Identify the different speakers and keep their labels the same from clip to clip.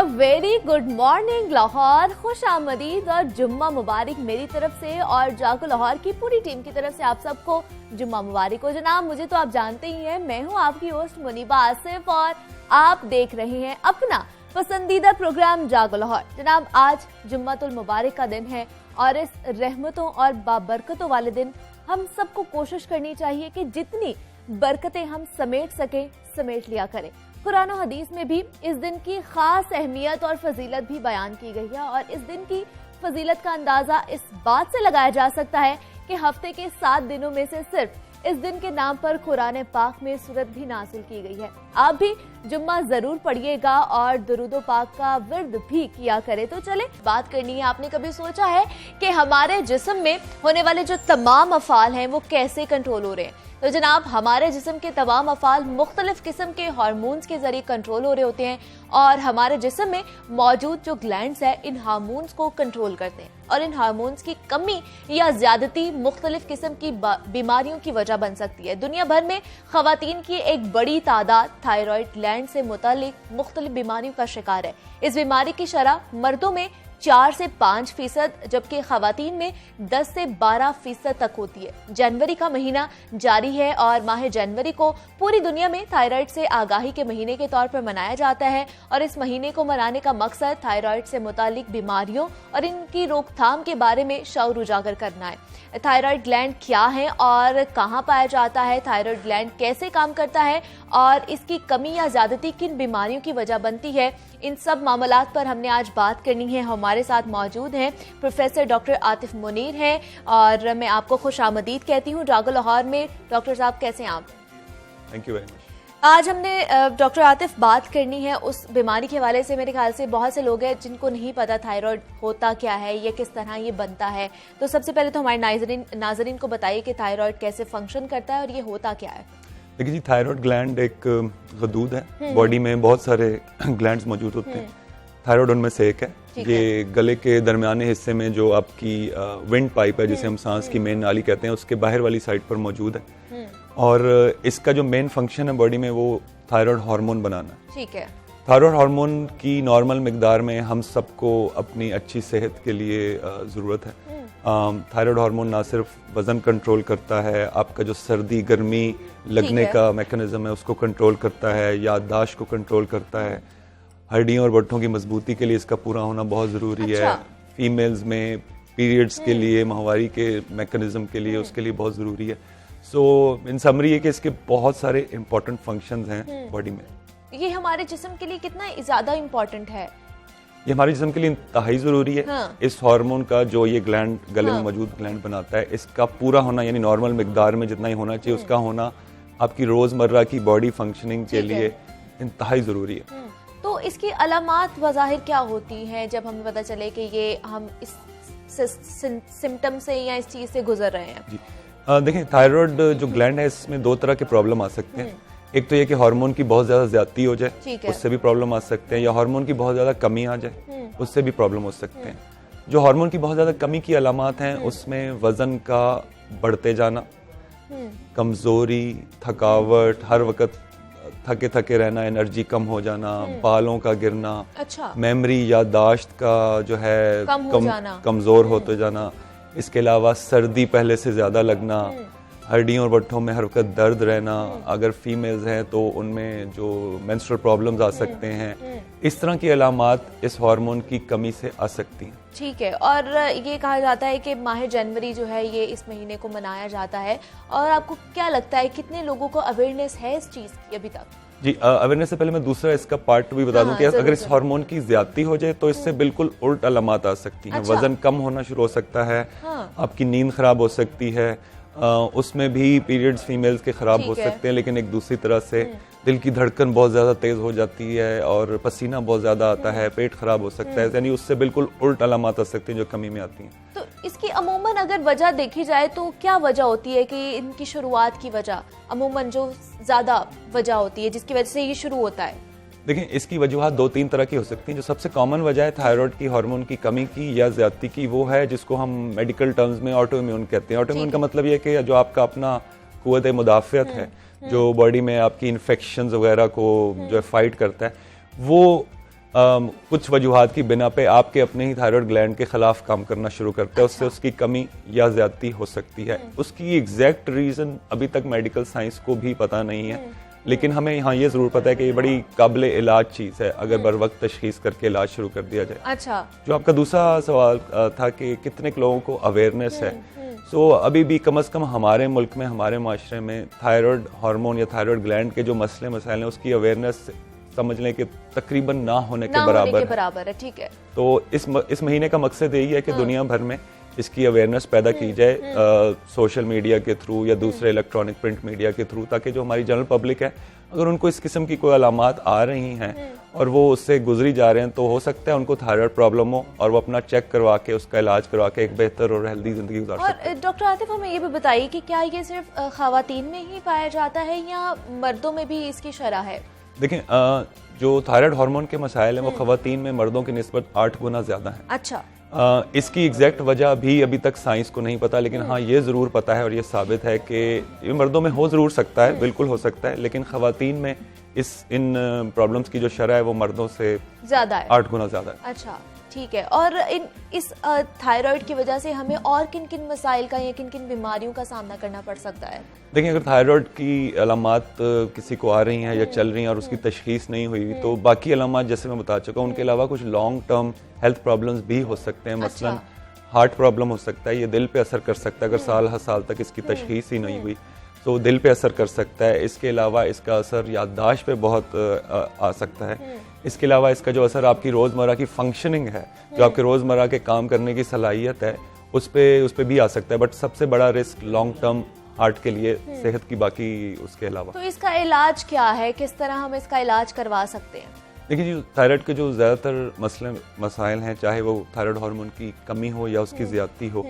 Speaker 1: Very good morning Lahore, खुश आमदीद और जुम्मा मुबारक मेरी तरफ से और जागो लाहौर की पूरी टीम की तरफ से आप सबको जुम्मा मुबारक हो। जनाब, मुझे तो आप जानते ही हैं, मैं हूं आपकी होस्ट मुनीबा आसिफ और आप देख रहे हैं अपना पसंदीदा प्रोग्राम जागो लाहौर। जनाब, आज जुम्मतुल मुबारक का दिन है और इस रहमतों और बाबरकतों वाले दिन हम सबको कोशिश करनी चाहिए कि जितनी बरकतें हम समेट सके समेट लिया करें। कुरान और हदीस में भी इस दिन की खास अहमियत और फजीलत भी बयान की गई है और इस दिन की फजीलत का अंदाजा इस बात से लगाया जा सकता है कि हफ्ते के 7 दिनों में से सिर्फ इस दिन के नाम पर कुरान पाक में सूरत भी नाज़िल की गई है। आप भी जुम्मा जरूर पढ़िएगा और दुरूद पाक का विर्द भी किया करे। तो चले बात करनी है, आपने कभी सोचा है कि हमारे जिस्म में होने वाले जो तमाम अफ़ाल हैं वो कैसे कंट्रोल हो रहे हैं? तो जनाब, हमारे जिस्म के तमाम अफ़ाल मुख्तलिफ किस्म के हार्मोन्स के जरिए कंट्रोल हो रहे होते हैं और हमारे जिस्म में मौजूद जो ग्लैंड्स है इन हार्मोन्स को कंट्रोल करते हैं और इन हार्मोन्स की कमी या ज्यादती मुख्तलिफ किस्म की बीमारियों की वजह बन सकती है। दुनिया भर में खवातीन की एक बड़ी तादाद थायराइड ग्लैंड से मुतालिक मुख्तलिफ बीमारियों का शिकार है। इस बीमारी की शरह मर्दों में 4 से 5% जबकि खवातीन में 10 से 12% तक होती है। जनवरी का महीना जारी है और माह जनवरी को पूरी दुनिया में थायराइड से आगाही के महीने के तौर पर मनाया जाता है और इस महीने को मनाने का मकसद थायराइड से मुतालिक बीमारियों और इनकी रोकथाम के बारे में शऊर उजागर करना है। थायराइड ग्लैंड क्या है और कहाँ पाया जाता है, थायराइड ग्लैंड कैसे काम करता है और इसकी कमी या ज्यादती किन बीमारियों की वजह बनती है, इन सब मामलात पर हमने आज बात करनी है। हमारे साथ मौजूद हैं प्रोफेसर डॉक्टर आतिफ मुनीर हैं और मैं आपको खुश आमदीद कहती हूँ जागो लाहौर में। डॉक्टर साहब, कैसे हैं आप?
Speaker 2: Thank you very much.
Speaker 1: आज हमने डॉक्टर आतिफ बात करनी है उस बीमारी के हवाले से। मेरे ख्याल से बहुत से लोग हैं जिनको नहीं पता थायराइड होता क्या है, ये किस तरह ये बनता है। तो सबसे पहले तो हमारे नाजरीन को बताइए कि थायराइड कैसे फंक्शन करता है और ये होता क्या है।
Speaker 2: देखिए जी, थायराइड ग्लैंड एक गदूद है। बॉडी में बहुत सारे ग्लैंड्स मौजूद होते हैं। थायराइड उनमें से एक है। ये गले के दरमियाने हिस्से में जो आपकी विंड पाइप है, जिसे हम सांस की मेन नाली कहते हैं, उसके बाहर वाली साइड पर मौजूद है और इसका जो मेन फंक्शन है बॉडी में वो थायराइड हार्मोन बनाना।
Speaker 1: ठीक है।
Speaker 2: थायराइड हार्मोन की नॉर्मल मिकदार में हम सबको अपनी अच्छी सेहत के लिए ज़रूरत है। थायराइड हार्मोन ना सिर्फ वज़न कंट्रोल करता है, आपका जो सर्दी गर्मी लगने का मैकेनिज्म है उसको कंट्रोल करता है, याददाश्त को कंट्रोल करता है, हड्डियों और बट्ठों की मजबूती के लिए इसका पूरा होना बहुत ज़रूरी है। फीमेल्स में पीरियड्स के लिए, माहवारी के मैकेनिज्म के लिए, उसके लिए बहुत ज़रूरी है। सो इन समरी है कि इसके बहुत सारे इंपॉर्टेंट फंक्शंस हैं बॉडी में।
Speaker 1: ये हमारे जिस्म के लिए कितना ज़्यादा इम्पोर्टेंट है?
Speaker 2: ये हमारे जिस्म के लिए इंतहाई ज़रूरी है। इस हार्मोन का जो ये ग्लैंड गले में मौजूद ग्लैंड बनाता है, इसका पूरा होना यानी नॉर्मल मिकदार में जितना ही होना चाहिए उसका होना आपकी रोज़मर्रा की बॉडी फंक्शनिंग के लिए इंतहाई ज़रूरी है।
Speaker 1: तो इसकी अलामात वज़ाहिर क्या होती हैं जब हमें पता चले कि ये हम इस सिम्टम से या इस चीज़ से गुजर रहे हैं?
Speaker 2: जी देखें, थायराइड जो ग्लैंड है इसमें 2 तरह के प्रॉब्लम आ सकते हैं। एक तो ये कि हार्मोन की बहुत ज़्यादा ज्यादती हो जाए, उससे भी प्रॉब्लम आ सकते हैं, या हार्मोन की बहुत ज़्यादा कमी आ जाए, उससे भी प्रॉब्लम हो सकते हैं। जो हार्मोन की बहुत ज़्यादा कमी की अलामात हैं उसमें वज़न का बढ़ते जाना, कमज़ोरी, थकावट, हर वक्त थके थके रहना, एनर्जी कम हो जाना, बालों का गिरना, मेमोरी याददाश्त का जो है कमज़ोर होते जाना, इसके अलावा सर्दी पहले से ज़्यादा लगना, हड्डियों और बट्ठों में हर वक्त दर्द रहना, अगर फीमेल्स हैं तो उनमें जो मेंस्ट्रुअल प्रॉब्लम्स आ सकते हैं। इस तरह की अलामात इस हार्मोन की कमी से आ सकती हैं।
Speaker 1: ठीक है। और ये कहा जाता है कि माह जनवरी जो है ये इस महीने को मनाया जाता है और आपको क्या लगता है कितने लोगों को अवेयरनेस है इस चीज़ की अभी तक?
Speaker 2: जी, अवेयरनेस से पहले मैं दूसरा इसका पार्ट भी बता दूं कि अगर इस हार्मोन की ज्यादती हो जाए तो इससे बिल्कुल उल्ट अलामात आ सकती हैं। वजन कम होना शुरू हो सकता है, आपकी नींद खराब हो सकती है, उसमें भी पीरियड्स फीमेल्स के खराब हो सकते हैं, लेकिन एक दूसरी तरह से दिल की धड़कन बहुत ज़्यादा तेज़ हो जाती है और पसीना बहुत ज़्यादा आता है, पेट खराब हो सकता है, यानी उससे बिल्कुल उल्ट अलामात आ सकती हैं जो कमी में आती हैं।
Speaker 1: तो इसकी अमूमन अगर वजह देखी जाए तो क्या वजह होती है कि इनकी शुरुआत की वजह अमूमन जो ज़्यादा वजह होती है जिसकी वजह से ये शुरू होता है?
Speaker 2: देखिए, इसकी वजूहत 2-3 तरह की हो सकती हैं। जो सबसे कॉमन वजह है थायराइड की हार्मोन की कमी की या ज्यादती की, वो है जिसको हम मेडिकल टर्म्स में ऑटोइम्यून कहते हैं। ऑटोइम्यून का मतलब ये कि जो आपका अपना कुव्वत मुदाफ़ियत है, जो बॉडी में आपकी इन्फेक्शंस वगैरह को जो फाइट करता है, वो कुछ वजूहात की बिना पे आपके अपने ही थायराइड ग्लैंड के खिलाफ काम करना शुरू करते हैं। उससे उसकी कमी या ज्यादती हो सकती है। उसकी एग्जैक्ट रीजन अभी तक मेडिकल साइंस को भी पता नहीं है, लेकिन हमें यहाँ ये जरूर पता है कि ये बड़ी काबिल इलाज चीज है अगर बर वक्त तशखीस करके इलाज शुरू कर दिया जाए।
Speaker 1: अच्छा,
Speaker 2: जो आपका दूसरा सवाल था कि कितने लोगों को अवेयरनेस है, सो अभी भी कम से कम हमारे मुल्क में, हमारे माशरे में थायराइड हार्मोन या थायराइड ग्लैंड के जो मसले मसाइल हैं उसकी अवेयरनेस समझ लें कि तकरीबन ना होने के बराबर है।
Speaker 1: ठीक है।
Speaker 2: तो इस महीने का मकसद यही है कि दुनिया भर में इसकी अवेयरनेस पैदा की जाए सोशल मीडिया के थ्रू या दूसरे इलेक्ट्रॉनिक प्रिंट मीडिया के थ्रू, ताकि जो हमारी जनरल पब्लिक है अगर उनको इस किस्म की कोई अलामात आ रही हैं और वो उससे गुजरी जा रहे हैं तो हो सकता है उनको थायराइड प्रॉब्लम हो और वो अपना चेक करवा के उसका इलाज करवा के एक बेहतर और हेल्दी जिंदगी गुजार सकते हैं।
Speaker 1: और डॉक्टर आतिफ, हमें ये भी बताइए कि क्या ये सिर्फ खवातीन में ही पाया जाता है या मर्दों में भी इसकी शरह है?
Speaker 2: देखें, जो थायराइड हार्मोन के मसाइल हैं वो खवातीन में मर्दों की निस्बत 8 गुना ज्यादा है।
Speaker 1: अच्छा।
Speaker 2: इसकी एग्जैक्ट वजह भी अभी तक साइंस को नहीं पता, लेकिन हाँ ये ज़रूर पता है और ये साबित है कि ये मर्दों में हो ज़रूर सकता है, बिल्कुल हो सकता है, लेकिन ख़वातीन में इन प्रॉब्लम्स की जो शरह है वो मर्दों से
Speaker 1: ज़्यादा है,
Speaker 2: 8 गुना ज़्यादा है।
Speaker 1: अच्छा, ठीक है। और इस थायराइड की वजह से हमें और किन किन मसाइल का या किन किन बीमारियों का सामना करना पड़ सकता है?
Speaker 2: देखिए, अगर थायराइड की अलामात किसी को आ रही हैं या चल रही हैं और उसकी तशखीस नहीं हुई तो बाकी अलामात जैसे मैं बता चुका हूँ उनके अलावा कुछ लॉन्ग टर्म हेल्थ प्रॉब्लम्स भी हो सकते हैं। मसलन हार्ट प्रॉब्लम हो सकता है, ये दिल पे असर कर सकता है अगर साल हर साल तक इसकी तशखीस ही नहीं हुई तो दिल पे असर कर सकता है। इसके अलावा इसका असर याददाश्त पे बहुत आ सकता है। इसके अलावा इसका जो असर आपकी रोज़मर्रा की फंक्शनिंग है, जो आपके रोज़मर्रा के काम करने की सलाहियत है, उस पे भी आ सकता है। बट सबसे बड़ा रिस्क लॉन्ग टर्म हार्ट के लिए सेहत की बाकी उसके अलावा।
Speaker 1: तो इसका इलाज क्या है, किस तरह हम इसका इलाज करवा सकते हैं?
Speaker 2: देखिए जी, थायराइड के जो ज़्यादातर मसाइल हैं, चाहे वो थायराइड हार्मोन की कमी हो या उसकी ज़्यादती हो,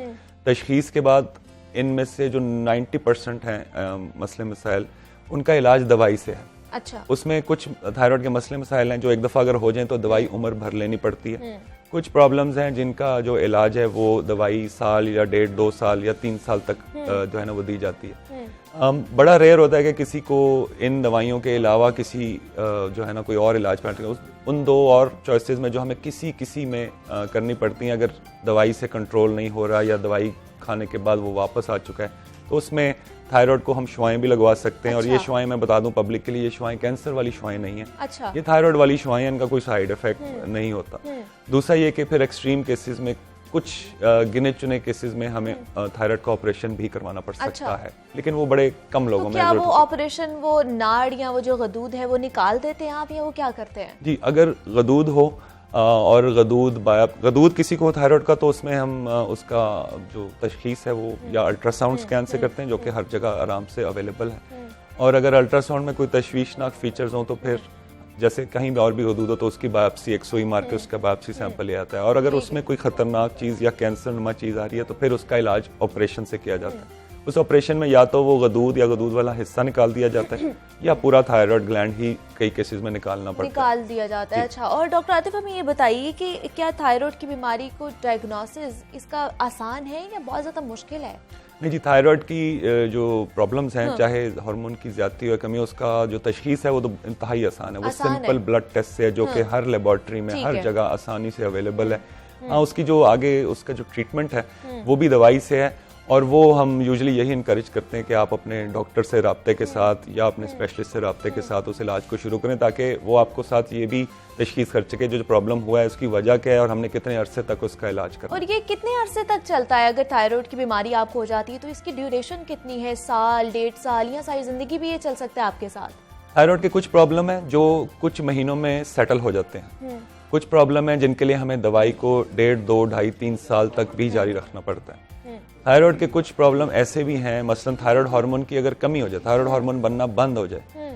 Speaker 2: तशखीस के बाद इनमें से जो 90% हैं मसले मसाइल, उनका इलाज दवाई से है।
Speaker 1: अच्छा।
Speaker 2: उसमें कुछ थायराइड के मसले मसाइल हैं जो एक दफ़ा अगर हो जाएं तो दवाई उम्र भर लेनी पड़ती है। कुछ प्रॉब्लम्स हैं जिनका जो इलाज है वो दवाई साल या 1.5-2 साल या 3 साल तक जो है ना वो दी जाती है। बड़ा रेयर होता है कि किसी को इन दवाइयों के अलावा किसी जो है ना कोई और इलाज पर, उन 2 और चॉइसेस में जो हमें किसी में करनी पड़ती हैं, अगर दवाई से कंट्रोल नहीं हो रहा या दवाई खाने के बाद वो वापस आ चुका है तो उसमें थायराइड को हम शुआएं भी लगवा सकते हैं। अच्छा। और ये शुआएं मैं बता दूं पब्लिक के लिए, ये शुआएं कैंसर वाली शुआएं नहीं है।
Speaker 1: अच्छा।
Speaker 2: ये थायराइड वाली शुआएं, इनका कोई साइड इफेक्ट नहीं होता। दूसरा ये कि फिर एक्सट्रीम केसेस में कुछ गिने चुने केसेस में हमें थायराइड का ऑपरेशन भी करवाना पड़ सकता है, लेकिन वो बड़े कम लोगों में।
Speaker 1: क्या वो ऑपरेशन वो नाड़ या वो जो गदूद है वो निकाल देते हैं आप, या वो क्या करते हैं?
Speaker 2: जी, अगर गदूद हो और गदूद किसी को थायराइड का तो उसमें हम उसका जो तशखीस है वो या अल्ट्रासाउंड स्कैन से करते हैं, जो कि हर जगह आराम से अवेलेबल है। और अगर अल्ट्रासाउंड में कोई तशवीशनाक फीचर्स हों तो फिर जैसे कहीं भी और भी गदूद हो तो उसकी बायोप्सी, एक सुई मार के उसका बायोप्सी सैंपल ले आता है। और अगर उसमें कोई खतरनाक चीज़ या कैंसर नुमा चीज़ आ रही है तो फिर उसका इलाज ऑपरेशन से किया जाता है। उस ऑपरेशन में या तो वो गदूद या गदूद वाला हिस्सा निकाल दिया जाता है या पूरा थायराइड ग्लैंड ही कई केसेस में निकाल दिया जाता है।
Speaker 1: अच्छा। और डॉक्टर आतिफ, हमें ये बताइए कि क्या थायराइड की बीमारी को डायग्नोसिस इसका आसान है या बहुत ज़्यादा मुश्किल है?
Speaker 2: नहीं जी, थायराइड की जो प्रॉब्लम्स हैं, चाहे हार्मोन की ज्यादती या कमी, उसका जो तशखीस है वो तो इंतहाई आसान है। वो सिंपल ब्लड टेस्ट से है जो कि हर लेबोरेटरी में हर जगह आसानी से अवेलेबल है। हाँ, उसकी जो आगे उसका जो ट्रीटमेंट है वो भी दवाई से है। और वो हम यूजुअली यही इनकरेज करते हैं कि आप अपने डॉक्टर से राब्ते के साथ या अपने स्पेशलिस्ट से राब्ते के साथ उस इलाज को शुरू करें, ताकि वो आपको साथ ये भी तशखीस कर सके जो प्रॉब्लम हुआ है उसकी वजह क्या है और हमने कितने अरसे तक उसका इलाज करना।
Speaker 1: और ये कितने अरसे तक चलता है? अगर थायराइड की बीमारी आपको हो जाती है तो इसकी ड्यूरेशन कितनी है? साल, 1.5 साल या सारी जिंदगी भी ये चल सकता है आपके साथ?
Speaker 2: थायराइड के कुछ प्रॉब्लम है जो कुछ महीनों में सेटल हो जाते हैं। कुछ प्रॉब्लम है जिनके लिए हमें दवाई को 1.5, 2, 2.5, 3 साल तक भी जारी रखना पड़ता है। थायराइड के कुछ प्रॉब्लम ऐसे भी हैं, मसलन थायराइड हार्मोन की अगर कमी हो जाए, थायराइड हार्मोन बनना बंद हो जाए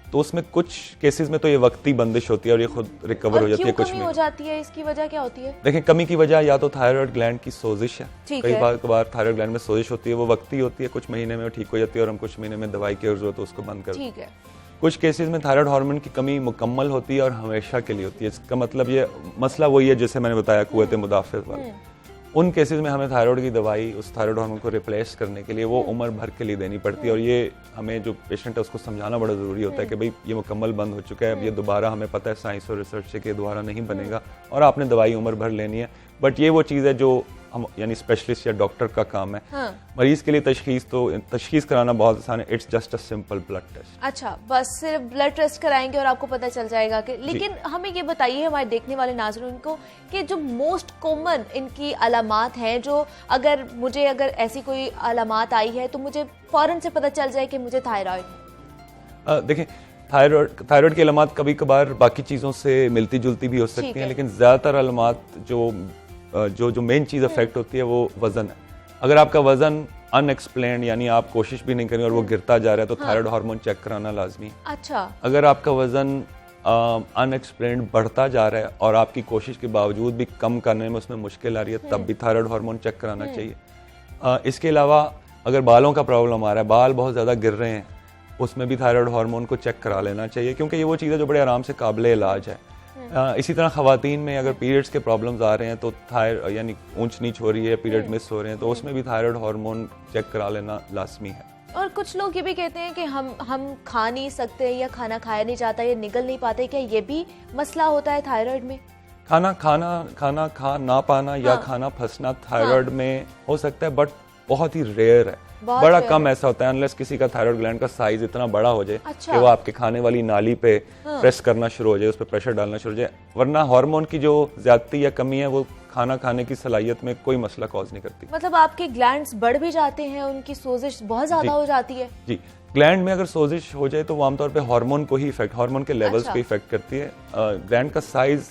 Speaker 2: तो उसमें कुछ केसेस में तो ये वक्ती बंदिश होती है और ये खुद रिकवर हो जाती है। कुछ
Speaker 1: कमी हो जाती है, इसकी वजह क्या होती है?
Speaker 2: देखें, कमी की वजह या तो थायराइड ग्लैंड की सोजिश है। कई बार थायराइड ग्लैंड में सोजिश होती है, वो वक्ती होती है, कुछ महीने में ठीक हो जाती है और हम कुछ महीने में दवाई की जरूरत है उसको बंद कर देते हैं। कुछ केसेस में थायराइड हार्मोन की कमी मुकम्मल होती है और हमेशा के लिए होती है। इसका मतलब ये मसला वही है जैसे मैंने बताया, कुव्वत मुदाफ़त वाला। उन केसेस में हमें थायराइड की दवाई उस थायराइड हार्मोन को रिप्लेस करने के लिए वो उम्र भर के लिए देनी पड़ती है। और ये हमें जो पेशेंट है उसको समझाना बड़ा ज़रूरी होता है कि भाई ये मुकम्मल बंद हो चुका है, अब ये दोबारा हमें पता है साइंस और रिसर्च से कि दोबारा नहीं बनेगा और आपने दवाई उम्र भर लेनी है। बट ये वो चीज़ है जो हम यानी स्पेशलिस्ट या डॉक्टर का काम है। मरीज के लिए तशखीस कराना बहुत आसान है। It's just a simple blood test.
Speaker 1: अच्छा, बस सिर्फ ब्लड टेस्ट कराएंगे और आपको पता चल जाएगा कि। लेकिन हमें ये बताइए हमारे देखने वाले नाज़रीन को कि जो मोस्ट कॉमन इनकी अलामात हैं, जो अगर ऐसी कोई अलामात आई है तो मुझे फौरन से पता चल जाए कि मुझे थायराइड है।
Speaker 2: देखिए, थायराइड की अलामात कभी कभार बाकी चीज़ों से मिलती जुलती भी हो सकती हैं, लेकिन ज़्यादातर अलामात जो मेन चीज़ अफेक्ट होती है वो वज़न है। अगर आपका वज़न अनएक्सप्लेन्ड यानी आप कोशिश भी नहीं करें और वो गिरता जा रहा है तो थायराइड हार्मोन चेक कराना लाजमी है।
Speaker 1: अच्छा।
Speaker 2: अगर आपका वज़न अनएक्सप्लेन्ड बढ़ता जा रहा है और आपकी कोशिश के बावजूद भी कम करने में उसमें मुश्किल आ रही है, तब भी थायराइड हार्मोन चेक कराना चाहिए। इसके अलावा अगर बालों का प्रॉब्लम आ रहा है, बाल बहुत ज़्यादा गिर रहे हैं, उसमें भी थायराइड हार्मोन को चेक करा लेना चाहिए, क्योंकि ये वो चीज़ है जो बड़े आराम से काबिल इलाज है। इसी तरह ख़वातीन में अगर पीरियड्स के प्रॉब्लम्स आ रहे हैं तो यानी ऊंच नीच हो रही है, पीरियड मिस हो रहे हैं, तो उसमें भी थायराइड हार्मोन चेक करा लेना लाजमी है।
Speaker 1: और कुछ लोग ये भी कहते हैं कि हम खा नहीं सकते या खाना खाया नहीं जाता या निगल नहीं पाते, क्या ये भी मसला होता है थायराइड में?
Speaker 2: खाना खा ना पाना या खाना फंसना थायराइड में हो सकता है, बट बहुत ही रेयर है, बड़ा कम ऐसा होता है, अनलेस किसी का थायराइड ग्लैंड का साइज इतना बड़ा हो जाए कि वो आपके खाने वाली नाली पे प्रेस करना शुरू हो जाए, उस पर प्रेशर डालना शुरू हो जाए। वरना हार्मोन की जो ज्यादती या कमी है वो खाना खाने की सलाहियत में कोई मसला कॉज नहीं करती।
Speaker 1: मतलब आपके ग्लैंड्स बढ़ भी जाते हैं, उनकी सोजिश बहुत ज्यादा हो जाती है? जी,
Speaker 2: ग्लैंड में अगर सोजिश हो जाए तो वो आमतौर पर हार्मोन को ही इफेक्ट, हार्मोन के लेवल्स को इफेक्ट करती है। ग्लैंड का साइज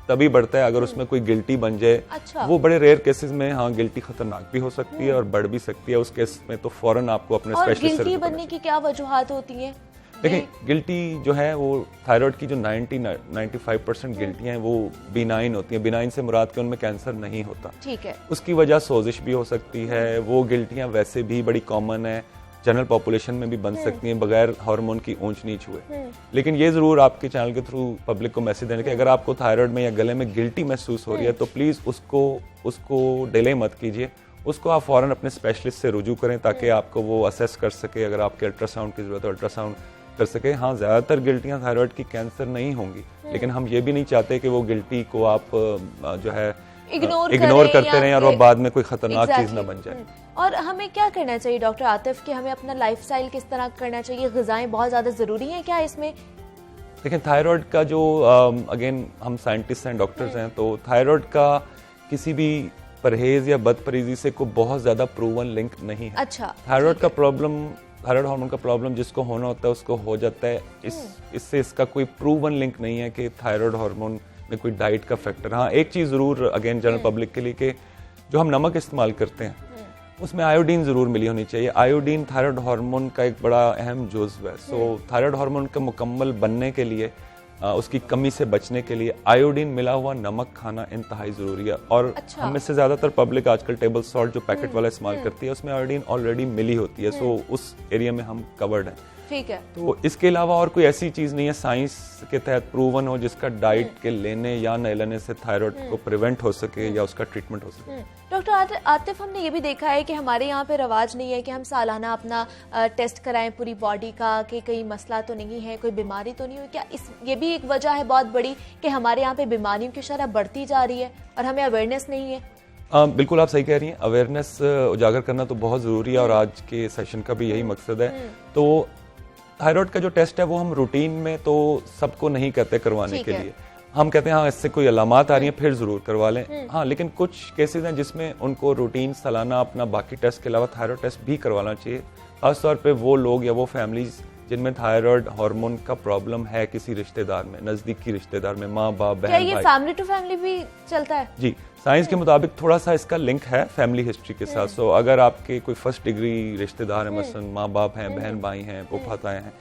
Speaker 2: तभी बढ़ता है अगर उसमें कोई गिल्टी बन जाए।
Speaker 1: अच्छा।
Speaker 2: वो बड़े रेयर केसेस में हाँ गिल्टी खतरनाक भी हो सकती है और बढ़ भी सकती है। उस केस में तो फौरन आपको अपने स्पेशलिस्ट से
Speaker 1: गिल्टी बनने की क्या वजूहात होती हैं?
Speaker 2: देखिए, गिल्टी जो है वो थायराइड की जो 95% गिल्टी हैं वो बिनाइन होती हैं। बिनाइन से मुराद के उनमें कैंसर नहीं होता।
Speaker 1: ठीक है।
Speaker 2: उसकी वजह सोजिश भी हो सकती है। वो गिल्टियां वैसे भी बड़ी कॉमन है, जनरल पॉपुलेशन में भी बन सकती हैं बगैर हार्मोन की ऊंच नीच हुए। लेकिन ये जरूर आपके चैनल के थ्रू पब्लिक को मैसेज देने के, अगर आपको थायराइड में या गले में गिल्टी महसूस हो रही है तो प्लीज उसको डिले मत कीजिए, उसको आप फौरन अपने स्पेशलिस्ट से रुजू करें ताकि आपको वो असेस कर सके। अगर आपके अल्ट्रासाउंड की जरूरत है अल्ट्रासाउंड कर सके। हाँ, ज्यादातर गिल्टियां थायराइड की कैंसर नहीं होंगी, लेकिन हम ये भी नहीं चाहते कि वो गिल्टी को आप जो है इग्नोर करते रहें और वो बाद में कोई खतरनाक चीज ना बन जाए।
Speaker 1: और हमें क्या करना चाहिए डॉक्टर आतिफ कि हमें अपना लाइफस्टाइल किस तरह करना चाहिए? ग़िज़ाएं बहुत ज्यादा जरूरी हैं क्या इसमें?
Speaker 2: देखिए, थायराइड का जो अगेन हम साइंटिस्ट हैं, डॉक्टर्स हैं, तो थायराइड का किसी भी परहेज या बदपरहेजी से कोई बहुत ज्यादा प्रूवन लिंक नहीं है।
Speaker 1: अच्छा।
Speaker 2: थायराइड का प्रॉब्लम, थायराइड हार्मोन का प्रॉब्लम जिसको होना होता है उसको हो जाता है। इससे इसका कोई प्रूवन लिंक नहीं है कि थायराइड हार्मोन में कोई डाइट का फैक्टर। हाँ, एक चीज जरूर अगेन जनरल पब्लिक के लिए कि जो हम नमक इस्तेमाल करते हैं उसमें आयोडीन जरूर मिली होनी चाहिए। आयोडीन थायराइड हार्मोन का एक बड़ा अहम जुज़्व है। सो थायराइड हार्मोन का मुकम्मल बनने के लिए, उसकी कमी से बचने के लिए आयोडीन मिला हुआ नमक खाना इंतहाई जरूरी है। और हम में से ज्यादातर पब्लिक आजकल टेबल सॉल्ट जो पैकेट वाला इस्तेमाल करती है उसमें आयोडीन ऑलरेडी मिली होती है। सो उस एरिया में हम कवर्ड हैं।
Speaker 1: ठीक है।
Speaker 2: तो इसके अलावा और कोई ऐसी चीज नहीं है साइंस के तहत प्रूवन हो जिसका डाइट के लेने या न लेने से थायराइड को प्रिवेंट हो सके या उसका ट्रीटमेंट हो सके।
Speaker 1: डॉक्टर आतिफ, हमने ये भी देखा है कि हमारे यहाँ पे रवाज नहीं है कि हम सालाना अपना टेस्ट कराएं पूरी बॉडी का कि कहीं मसला तो नहीं है, कोई बीमारी तो नहीं हो। क्या ये भी एक वजह है बहुत बड़ी कि हमारे यहाँ पे बीमारियों की शरह बढ़ती जा रही है और हमें अवेयरनेस नहीं है?
Speaker 2: बिल्कुल आप सही कह रही हैं, अवेयरनेस उजागर करना तो बहुत जरूरी है और आज के सेशन का भी यही मकसद है। तो थायराइड का जो टेस्ट है वो हम रूटीन में तो सबको नहीं कहते करवाने के लिए। हम कहते हैं हाँ इससे कोई अलामात आ रही हैं फिर जरूर करवा लें। हाँ, लेकिन कुछ केसेस हैं जिसमें उनको रूटीन सालाना अपना बाकी टेस्ट के अलावा थायराइड टेस्ट भी करवाना चाहिए। खासतौर पे वो लोग या वो फैमिलीज जिनमें थायराइड हार्मोन का प्रॉब्लम है किसी रिश्तेदार में, नजदीकी रिश्तेदार में, माँ बाप बहन भाई।
Speaker 1: क्या ये फैमिली टू फैमिली भी चलता है? जी,
Speaker 2: साइंस के मुताबिक थोड़ा सा इसका लिंक है फैमिली हिस्ट्री के साथ। सो अगर आपके कोई फर्स्ट डिग्री रिश्तेदार है, मसलन माँ बाप हैं, बहन भाई हैं, फूफाताएं हैं,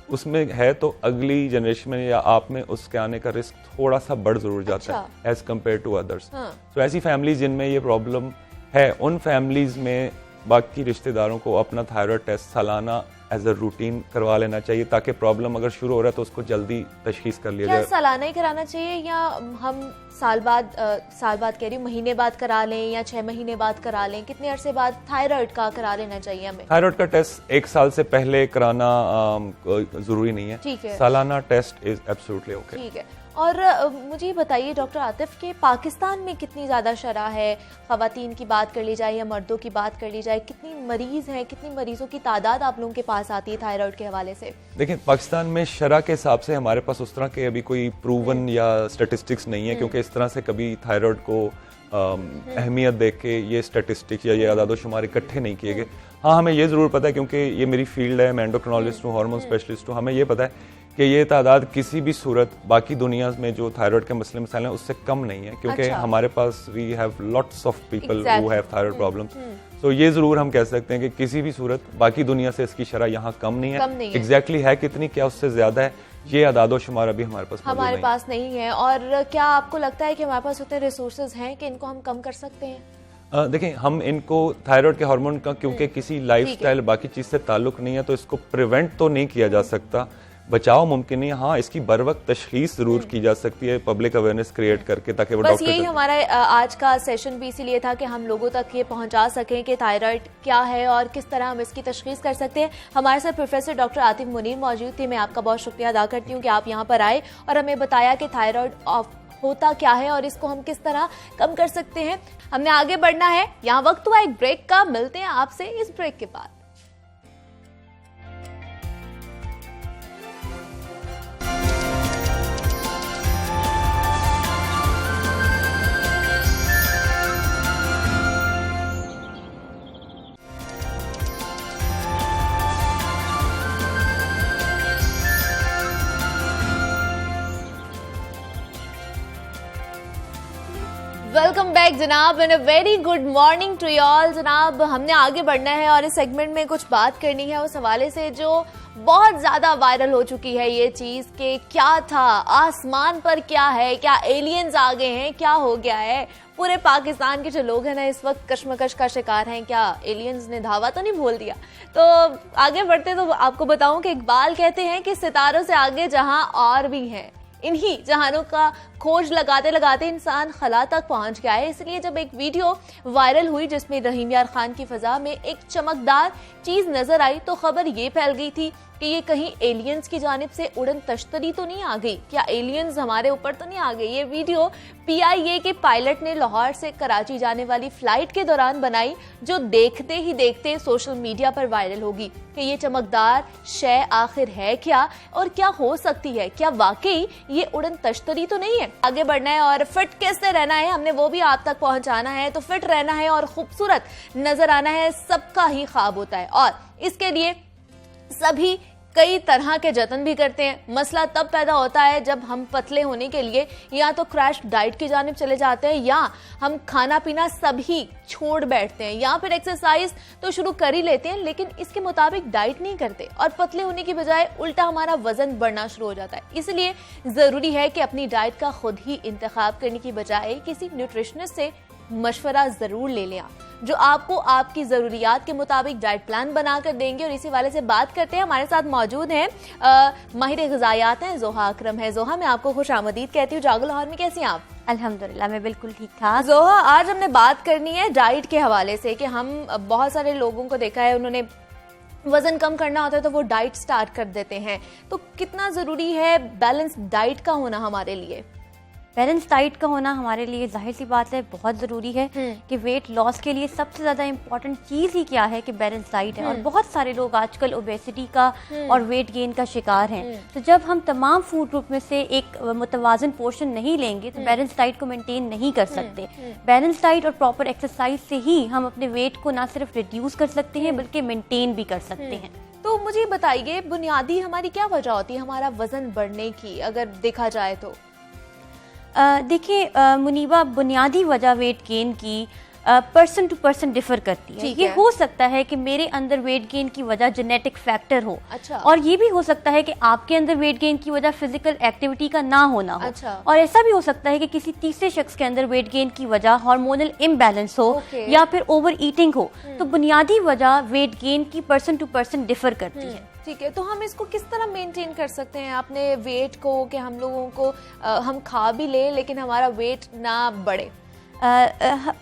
Speaker 2: उसमें है तो अगली जनरेशन में या आप में उसके आने का रिस्क थोड़ा सा बढ़ जरूर जाता है एज कम्पेयर टू अदर्स। तो ऐसी फैमिलीज जिनमें ये प्रॉब्लम है, उन फैमिलीज में बाकी रिश्तेदारों को अपना थायराइड टेस्ट सालाना एज अ रूटीन करवा लेना चाहिए, ताकि प्रॉब्लम अगर शुरू हो रहा है तो उसको जल्दी तशखीस कर लिया जाए।
Speaker 1: सालाना ही कराना चाहिए या हम साल बाद कह रही हूँ, महीने बाद करा लें या 6 महीने बाद करा लें? कितने अरसे बाद थायराइड का करा लेना चाहिए हमें?
Speaker 2: थायराइड का टेस्ट 1 साल से पहले कराना जरूरी नहीं है।
Speaker 1: ठीक है,
Speaker 2: सालाना टेस्ट इज एब्सोल्युटली ओके।
Speaker 1: ठीक है। और मुझे बताइए डॉक्टर आतिफ के पाकिस्तान में कितनी ज़्यादा शरह है? ख़वातीन की बात कर ली जाए या मर्दों की बात कर ली जाए, कितनी मरीज़ हैं, कितनी मरीज़ों की तादाद आप लोगों के पास आती है थायराइड के हवाले से?
Speaker 2: देखिए, पाकिस्तान में शरह के हिसाब से हमारे पास उस तरह के अभी कोई प्रूवन या स्टेटिस्टिक्स नहीं है, क्योंकि इस तरह से कभी थायराइड को अहमियत दे के ये स्टेटिस्टिक्स या ये आदादोशुमार इकट्ठे नहीं किए गए। हाँ, हमें ये ज़रूर पता है, क्योंकि ये मेरी फील्ड है, मैं एंडोक्रिनोलॉजिस्ट हूँ, हार्मोन स्पेशलिस्ट हूँ, हमें ये पता है कि ये तादाद किसी भी सूरत बाकी दुनिया में जो थायराइड के मसले मसाइल हैं उससे कम नहीं है, क्योंकि हमारे पास we have lots of people who have thyroid problems. तो ये जरूर हम कह सकते हैं कि किसी भी सूरत बाकी दुनिया से इसकी शरह यहाँ कम नहीं है। एग्जैक्टली है कितनी, क्या उससे ज्यादा है, ये आदादो शुमार अभी हमारे पास
Speaker 1: नहीं है। और क्या आपको लगता है कि हमारे पास उतने रिसोर्सेज हैं कि इनको हम कम कर सकते हैं?
Speaker 2: देखें, हम इनको थायराइड के हार्मोन का क्योंकि किसी लाइफस्टाइल बाकी चीज से ताल्लुक नहीं है, तो इसको प्रिवेंट तो नहीं किया जा सकता, बचाव मुमकिन नहीं है। हाँ, इसकी बर वक्त तशखीस जरूर की जा सकती है, पब्लिक अवेयरनेस क्रिएट करके, ताकि वो डॉक्टर।
Speaker 1: यही हमारा आज का सेशन भी इसीलिए था कि हम लोगों तक ये पहुंचा सकें कि थायराइड क्या है और किस तरह हम इसकी तशखीस कर सकते हैं। हमारे साथ प्रोफेसर डॉक्टर आतिफ मुनीर मौजूद थे। मैं आपका बहुत शुक्रिया अदा करती हूँ कि आप यहाँ पर आए और हमें बताया कि थायराइड होता क्या है और इसको हम किस तरह कम कर सकते हैं। हमने आगे बढ़ना है, यहाँ वक्त हुआ एक ब्रेक का। मिलते हैं आपसे इस ब्रेक के बाद। वेलकम बैक जनाब and a very good morning to all. जनाब, हमने आगे बढ़ना है और इस सेगमेंट में कुछ बात करनी है उस हवाले से जो बहुत ज्यादा वायरल हो चुकी है ये चीज के क्या था, आसमान पर क्या है, क्या एलियंस आ गए हैं, क्या हो गया है? पूरे पाकिस्तान के जो लोग हैं ना इस वक्त कश्मकश का शिकार हैं, क्या एलियंस ने धावा तो नहीं बोल दिया? तो आगे बढ़ते तो आपको बताऊं कि इकबाल कहते हैं कि सितारों से आगे जहां और भी हैं, इन्हीं जहानों का खोज लगाते लगाते इंसान खला तक पहुंच गया है। इसलिए जब एक वीडियो वायरल हुई जिसमें रहीम यार खान की फजा में एक चमकदार चीज नजर आई, तो खबर ये फैल गई थी कि ये कहीं एलियंस की जानिब से उड़न तश्तरी तो नहीं आ गई, क्या एलियंस हमारे ऊपर तो नहीं आ गई? ये वीडियो PIA के पायलट ने लाहौर से कराची जाने वाली फ्लाइट के दौरान बनाई, जो देखते ही देखते सोशल मीडिया पर वायरल होगी कि ये चमकदार शय आखिर है क्या और क्या हो सकती है, क्या वाकई ये उड़न तश्तरी तो नहीं है? आगे बढ़ना है और फिट कैसे रहना है हमने वो भी आप तक पहुंचाना है। तो फिट रहना है और खूबसूरत नजर आना है, सबका ही ख्वाब होता है और इसके लिए सभी कई तरह के जतन भी करते हैं। मसला तब पैदा होता है जब हम पतले होने के लिए या तो क्रैश डाइट की जानिब चले जाते हैं या हम खाना पीना सभी छोड़ बैठते हैं या फिर एक्सरसाइज तो शुरू कर ही लेते हैं लेकिन इसके मुताबिक डाइट नहीं करते और पतले होने की बजाय उल्टा हमारा वजन बढ़ना शुरू हो जाता है। इसलिए जरूरी है कि अपनी डाइट का खुद ही इंतखाब करने की बजाय किसी न्यूट्रिशनिस्ट से मशवरा जरूर ले लें, जो आपको आपकी जरूरियात के मुताबिक डाइट प्लान बनाकर देंगे। और इसी वाले से बात करते हैं, हमारे साथ मौजूद हैं माहिर ग़िज़ायात हैं जोहा अकरम है। जोहा, मैं आपको खुश आमदीद कहती हूँ। जागो लाहौर में कैसी हैं आप?
Speaker 3: अल्हम्दुलिल्लाह, मैं बिल्कुल ठीक ठाक।
Speaker 1: जोहा, आज हमने बात करनी है डाइट के हवाले से कि हम बहुत सारे लोगों को देखा है, उन्होंने वजन कम करना होता है तो वो डाइट स्टार्ट कर देते हैं। तो कितना जरूरी है बैलेंस डाइट का होना हमारे लिए?
Speaker 3: बैलेंस डाइट का होना हमारे लिए जाहिर सी बात है बहुत ज़रूरी है कि वेट लॉस के लिए सबसे ज़्यादा इम्पॉर्टेंट चीज़ ही क्या है कि बैलेंस डाइट है। और बहुत सारे लोग आजकल ओबेसिटी का और वेट गेन का शिकार हैं। तो जब हम तमाम फूड ग्रुप में से एक मुतवाजन पोर्शन नहीं लेंगे तो बैलेंस डाइट को मेंटेन नहीं कर सकते। बैलेंस डाइट और प्रॉपर एक्सरसाइज से ही हम अपने वेट को ना सिर्फ रिड्यूस कर सकते हैं बल्कि मेंटेन भी कर सकते हैं।
Speaker 1: तो मुझे बताइए, बुनियादी हमारी क्या वजह होती है हमारा वजन बढ़ने की, अगर देखा जाए तो?
Speaker 3: देखिए मुनीबा, बुनियादी वजह वेट गेन की पर्सन टू पर्सन डिफर करती है।
Speaker 1: ठीक
Speaker 3: ये
Speaker 1: है।
Speaker 3: हो सकता है कि मेरे अंदर वेट गेन की वजह जेनेटिक फैक्टर हो,
Speaker 1: अच्छा।
Speaker 3: और ये भी हो सकता है कि आपके अंदर वेट गेन की वजह फिजिकल एक्टिविटी का ना होना हो,
Speaker 1: अच्छा।
Speaker 3: और ऐसा भी हो सकता है कि किसी तीसरे शख्स के अंदर वेट गेन की वजह हार्मोनल इम्बैलेंस हो,
Speaker 1: ओके।
Speaker 3: या फिर ओवर ईटिंग हो। तो बुनियादी वजह वेट गेन की पर्सन टू पर्सन डिफर करती है।
Speaker 1: ठीक है, तो हम इसको किस तरह मेंटेन कर सकते हैं अपने वेट को, कि हम लोगों को हम खा भी लें लेकिन हमारा वेट ना बढ़े?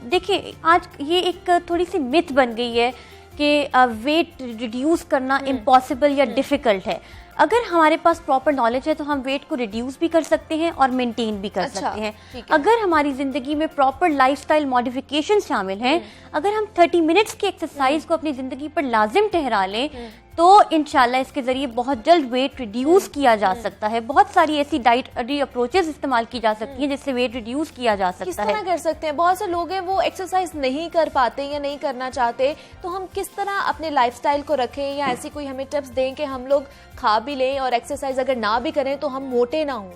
Speaker 3: देखिए, आज ये एक थोड़ी सी मिथ बन गई है कि वेट रिड्यूस करना इम्पॉसिबल या डिफिकल्ट है। अगर हमारे पास प्रॉपर नॉलेज है तो हम वेट को रिड्यूस भी कर सकते हैं और मेंटेन भी कर सकते हैं।
Speaker 1: ठीक है।
Speaker 3: अगर हमारी जिंदगी में प्रॉपर लाइफस्टाइल मॉडिफिकेशन शामिल हैं, अगर हम 30 मिनट्स की एक्सरसाइज को अपनी जिंदगी पर लाजिम ठहरा लें, तो इंशाल्लाह इसके जरिए बहुत जल्द वेट रिड्यूस किया जा सकता है। बहुत सारी ऐसी डाइटरी अप्रोचेस इस्तेमाल की जा सकती हैं जिससे वेट रिड्यूस किया जा
Speaker 1: किस
Speaker 3: सकता है।
Speaker 1: तरह कर सकते हैं? बहुत से लोग हैं वो एक्सरसाइज नहीं कर पाते या नहीं करना चाहते, तो हम किस तरह अपने लाइफस्टाइल को रखें, या ऐसी कोई हमें टिप्स दें कि हम लोग खा भी लें और एक्सरसाइज अगर ना भी करें तो हम मोटे ना हों?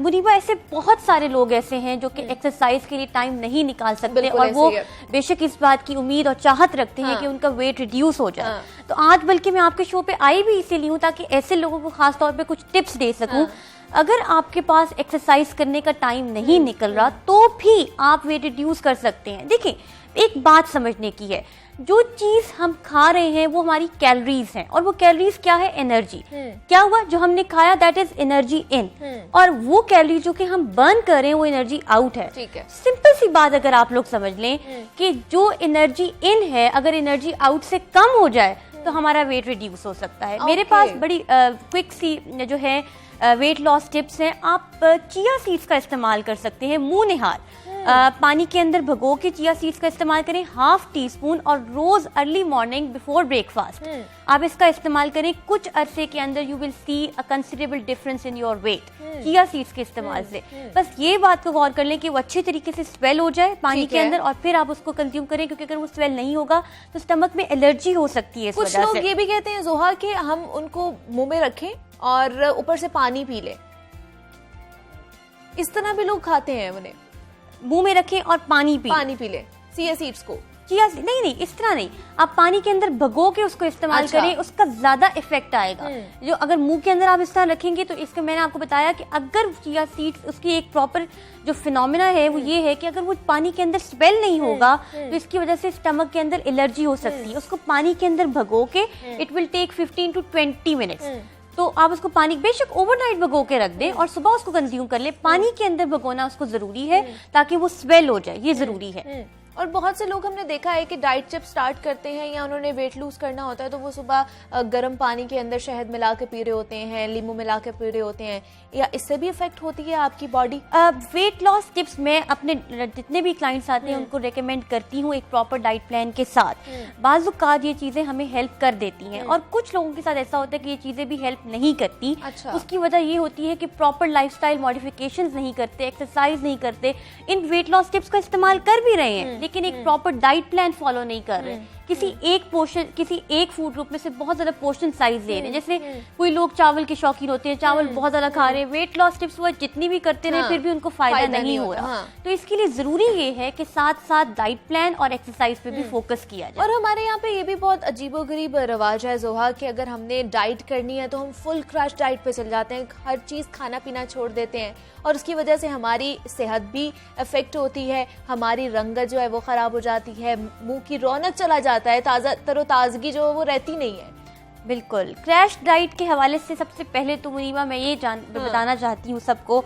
Speaker 3: मुनीबा, ऐसे बहुत सारे लोग ऐसे हैं जो कि एक्सरसाइज के लिए टाइम नहीं निकाल सकते,
Speaker 1: बिल्कुल
Speaker 3: और वो
Speaker 1: ऐसे ही है।
Speaker 3: बेशक इस बात की उम्मीद और चाहत रखते हैं
Speaker 1: हाँ।
Speaker 3: कि उनका वेट रिड्यूस हो जाए।
Speaker 1: हाँ।
Speaker 3: तो आज बल्कि मैं आपके शो पे आई भी इसीलिए हूँ ताकि ऐसे लोगों को खास तौर पे कुछ टिप्स दे सकूं। अगर आपके पास एक्सरसाइज करने का टाइम नहीं निकल रहा तो भी आप वेट रिड्यूस कर सकते हैं। देखिए, एक बात समझने की है, जो चीज हम खा रहे हैं वो हमारी कैलोरीज हैं, और वो कैलोरीज क्या है? एनर्जी। क्या हुआ? जो हमने खाया दैट इज एनर्जी इन, और वो कैलोरी जो कि हम बर्न कर रहे हैं वो एनर्जी आउट है।
Speaker 1: ठीक है।
Speaker 3: सिंपल सी बात अगर आप लोग समझ लें कि जो एनर्जी इन है अगर एनर्जी आउट से कम हो जाए तो हमारा वेट रिड्यूस हो सकता है। मेरे पास बड़ी क्विक सी जो है वेट लॉस टिप्स हैं। आप चिया सीड्स का इस्तेमाल कर सकते हैं, मुंह निहाल पानी के अंदर भिगो के चिया सीड्स का इस्तेमाल करें, 1/2 टीस्पून, और रोज अर्ली मॉर्निंग बिफोर ब्रेकफास्ट आप इसका इस्तेमाल करें। कुछ अरसे के अंदर you will see a considerable difference in your weight chia seeds के इस्तेमाल से। बस ये बात को गौर कर लें कि वो अच्छे तरीके से स्वेल हो जाए पानी के अंदर, और फिर आप उसको कंज्यूम करें, क्योंकि अगर वो स्वेल नहीं होगा तो स्टमक में एलर्जी हो सकती है इस
Speaker 1: कुछ
Speaker 3: वजह
Speaker 1: लोग
Speaker 3: से।
Speaker 1: ये भी कहते हैं जोहा कि हम उनको मुंह में रखें और ऊपर से पानी पी लें, इस तरह भी लोग खाते हैं, उन्हें
Speaker 3: मुंह में रखें और पानी
Speaker 1: पी लें चिया सीड्स को।
Speaker 3: चिया नहीं, इस तरह नहीं, आप पानी के अंदर भगो के उसको इस्तेमाल करें, उसका ज्यादा इफेक्ट आएगा। जो अगर मुंह के अंदर आप इस तरह रखेंगे तो इसका मैंने आपको बताया कि अगर चिया सीड्स, उसकी एक प्रॉपर जो फिनोमिना है वो ये है कि अगर वो पानी के अंदर स्वेल नहीं होगा तो इसकी वजह से स्टमक के अंदर एलर्जी हो सकती है। उसको पानी के अंदर भगो के it will take 15 to 20 minutes. तो आप उसको पानी बेशक ओवरनाइट भगो के रख दें और सुबह उसको कंज्यूम कर ले। पानी के अंदर भगोना उसको जरूरी है ताकि वो स्वेल हो जाए, ये जरूरी है।
Speaker 1: और बहुत से लोग हमने देखा है कि डाइट जब स्टार्ट करते हैं या उन्होंने वेट लूज करना होता है तो वो सुबह गर्म पानी के अंदर शहद मिला के पी रहे होते हैं, लींबू मिला के पी रहे होते हैं, या इससे भी इफेक्ट होती है आपकी बॉडी?
Speaker 3: वेट लॉस टिप्स मैं अपने जितने भी क्लाइंट्स आते हैं उनको रेकमेंड करती हूँ एक प्रॉपर डाइट प्लान के साथ। बाज़-औक़ात ये चीजें हमें हेल्प कर देती हैं और कुछ लोगों के साथ ऐसा होता है कि ये चीजें भी हेल्प नहीं करती।
Speaker 1: अच्छा।
Speaker 3: उसकी वजह ये होती है कि प्रॉपर लाइफस्टाइल मॉडिफिकेशंस नहीं करते, एक्सरसाइज नहीं करते, इन वेट लॉस टिप्स का इस्तेमाल कर भी रहे हैं लेकिन एक प्रॉपर डाइट प्लान फॉलो नहीं कर रहे, किसी एक फूड ग्रुप में से बहुत ज्यादा पोर्शन साइज ले रहे हैं। जैसे कोई लोग चावल के शौकीन होते हैं, चावल बहुत ज्यादा खा रहे हैं, वेट लॉस टिप्स वो जितनी भी करते रहे फिर भी उनको फायदा नहीं हो रहा। तो इसके लिए जरूरी ये है कि साथ साथ डाइट प्लान और एक्सरसाइज पे भी फोकस किया जाए।
Speaker 1: और हमारे यहाँ पे ये भी बहुत अजीबोगरीब रवाज है जोहा कि अगर हमने डाइट करनी है तो हम फुल क्रैश डाइट पे चल जाते हैं, हर चीज खाना पीना छोड़ देते हैं और उसकी वजह से हमारी सेहत भी इफेक्ट होती है, हमारी रंगत जो है वो खराब हो जाती है, मुंह की रौनक चला जाता है, तरोताजगी जो है वो रहती नहीं है।
Speaker 3: बिल्कुल। क्रैश डाइट के हवाले से सबसे पहले तो मुनीबा मैं ये बताना चाहती हूँ सबको,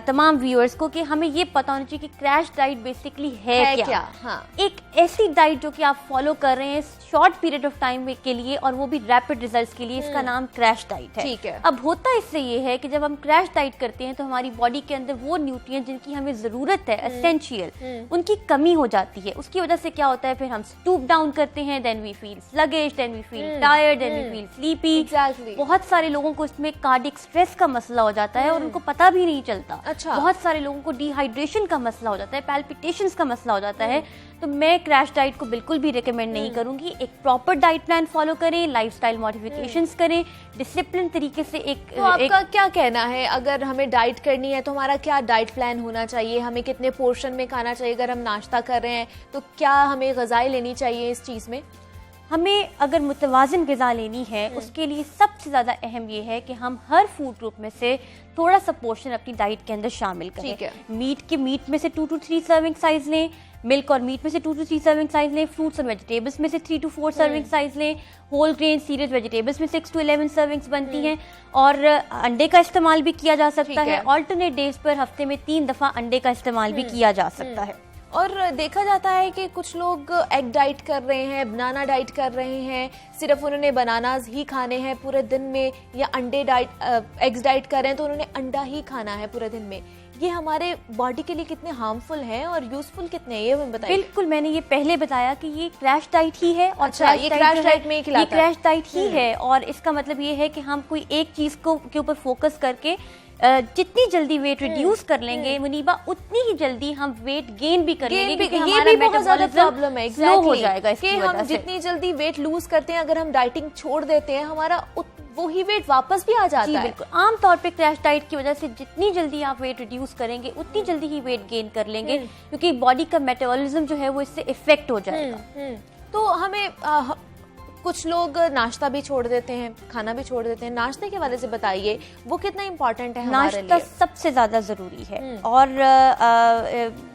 Speaker 3: तमाम व्यूअर्स को, कि हमें ये पता होना चाहिए कि क्रैश डाइट बेसिकली है क्या?
Speaker 1: हाँ।
Speaker 3: एक ऐसी डाइट जो कि आप फॉलो कर रहे हैं शॉर्ट पीरियड ऑफ टाइम के लिए और वो भी रैपिड रिजल्ट्स के लिए, इसका नाम क्रैश डाइट है।
Speaker 1: ठीक है।
Speaker 3: अब होता इससे ये है कि जब हम क्रैश डाइट करते हैं तो हमारी बॉडी के अंदर वो न्यूट्रिएंट्स जिनकी हमें जरूरत है, एसेंशियल, उनकी कमी हो जाती है। उसकी वजह से क्या होता है, फिर हम स्टूप डाउन करते हैं, then we feel sluggish, then we feel tired, then we feel sleepy.
Speaker 1: Exactly.
Speaker 3: बहुत सारे लोगों को इसमें कार्डियक स्ट्रेस का मसला हो जाता है और उनको पता भी नहीं चलता। होता।
Speaker 1: अच्छा।
Speaker 3: बहुत सारे लोगों को डिहाइड्रेशन का मसला हो जाता है, पैल्पिटेशंस का मसला हो जाता है। तो मैं क्रैश डाइट को बिल्कुल भी रिकमेंड नहीं करूंगी। एक प्रॉपर डाइट प्लान फॉलो करें, लाइफस्टाइल मॉडिफिकेशंस करें, डिसिप्लिन तरीके से
Speaker 1: तो आपका क्या कहना है, अगर हमें डाइट करनी है तो हमारा क्या डाइट प्लान होना चाहिए, हमें कितने पोर्शन में खाना चाहिए, अगर हम नाश्ता कर रहे हैं तो क्या हमें ग़िज़ाएं लेनी चाहिए इस चीज़ में?
Speaker 3: हमें अगर मुतवाज़िन ग़िज़ा लेनी है उसके लिए सबसे ज़्यादा अहम ये है कि हम हर फूड ग्रुप में से थोड़ा सा पोर्शन अपनी डाइट के अंदर शामिल करें।
Speaker 1: ठीक है।
Speaker 3: मीट में से 2 to 3 सर्विंग साइज लें, मिल्क और मीट में से 2 to 3 सर्विंग साइज लें, फ्रूट्स और वेजिटेबल्स में से 3 to 4 सर्विंग साइज लें, होल ग्रेन सीरियल वेजिटेबल्स में 6 to 11 सर्विंग्स बनती हैं। और अंडे का इस्तेमाल भी किया जा सकता है। ऑल्टरनेट डेज पर हफ्ते में 3 दफ़ा अंडे का इस्तेमाल भी किया जा सकता है।
Speaker 1: और देखा जाता है कि कुछ लोग एग डाइट कर रहे हैं, बनाना डाइट कर रहे हैं, सिर्फ उन्होंने बनानाज ही खाने हैं पूरे दिन में, या अंडे डाइट एग्स डाइट कर रहे हैं तो उन्होंने अंडा ही खाना है पूरे दिन में। ये हमारे बॉडी के लिए कितने हार्मफुल हैं और यूजफुल कितने हैं, ये हमें बताइए।
Speaker 3: बिल्कुल, मैंने ये पहले बताया कि ये क्रैश डाइट ही है। और
Speaker 1: अच्छा, ये क्रैश डाइट में
Speaker 3: ये क्रैश डाइट ही है। और इसका मतलब ये है कि हम कोई एक चीज के ऊपर फोकस करके जितनी जल्दी वेट रिड्यूस कर लेंगे मुनीबा, उतनी ही जल्दी हम वेट गेन भी करेंगे, क्योंकि हमारा मेटाबॉलिज्म प्रॉब्लम है स्लो हो जाएगा इसकी वजह से।
Speaker 1: हम जितनी जल्दी वेट लूज करते हैं, अगर हम डाइटिंग छोड़ देते हैं, हमारा वही वेट वापस भी आ जाता है।
Speaker 3: बिल्कुल, आम तौर पे क्रैश डाइट की वजह से जितनी जल्दी आप वेट रिड्यूस करेंगे उतनी जल्दी ही वेट गेन कर लेंगे, क्योंकि बॉडी का मेटाबॉलिज्म जो है वो इससे इफेक्ट हो जाएगा।
Speaker 1: तो हमें कुछ लोग नाश्ता भी छोड़ देते हैं, खाना भी छोड़ देते हैं। नाश्ते के वाले से बताइए, वो कितना इम्पोर्टेंट है हमारे लिए?
Speaker 3: नाश्ता सबसे ज़्यादा ज़रूरी है। और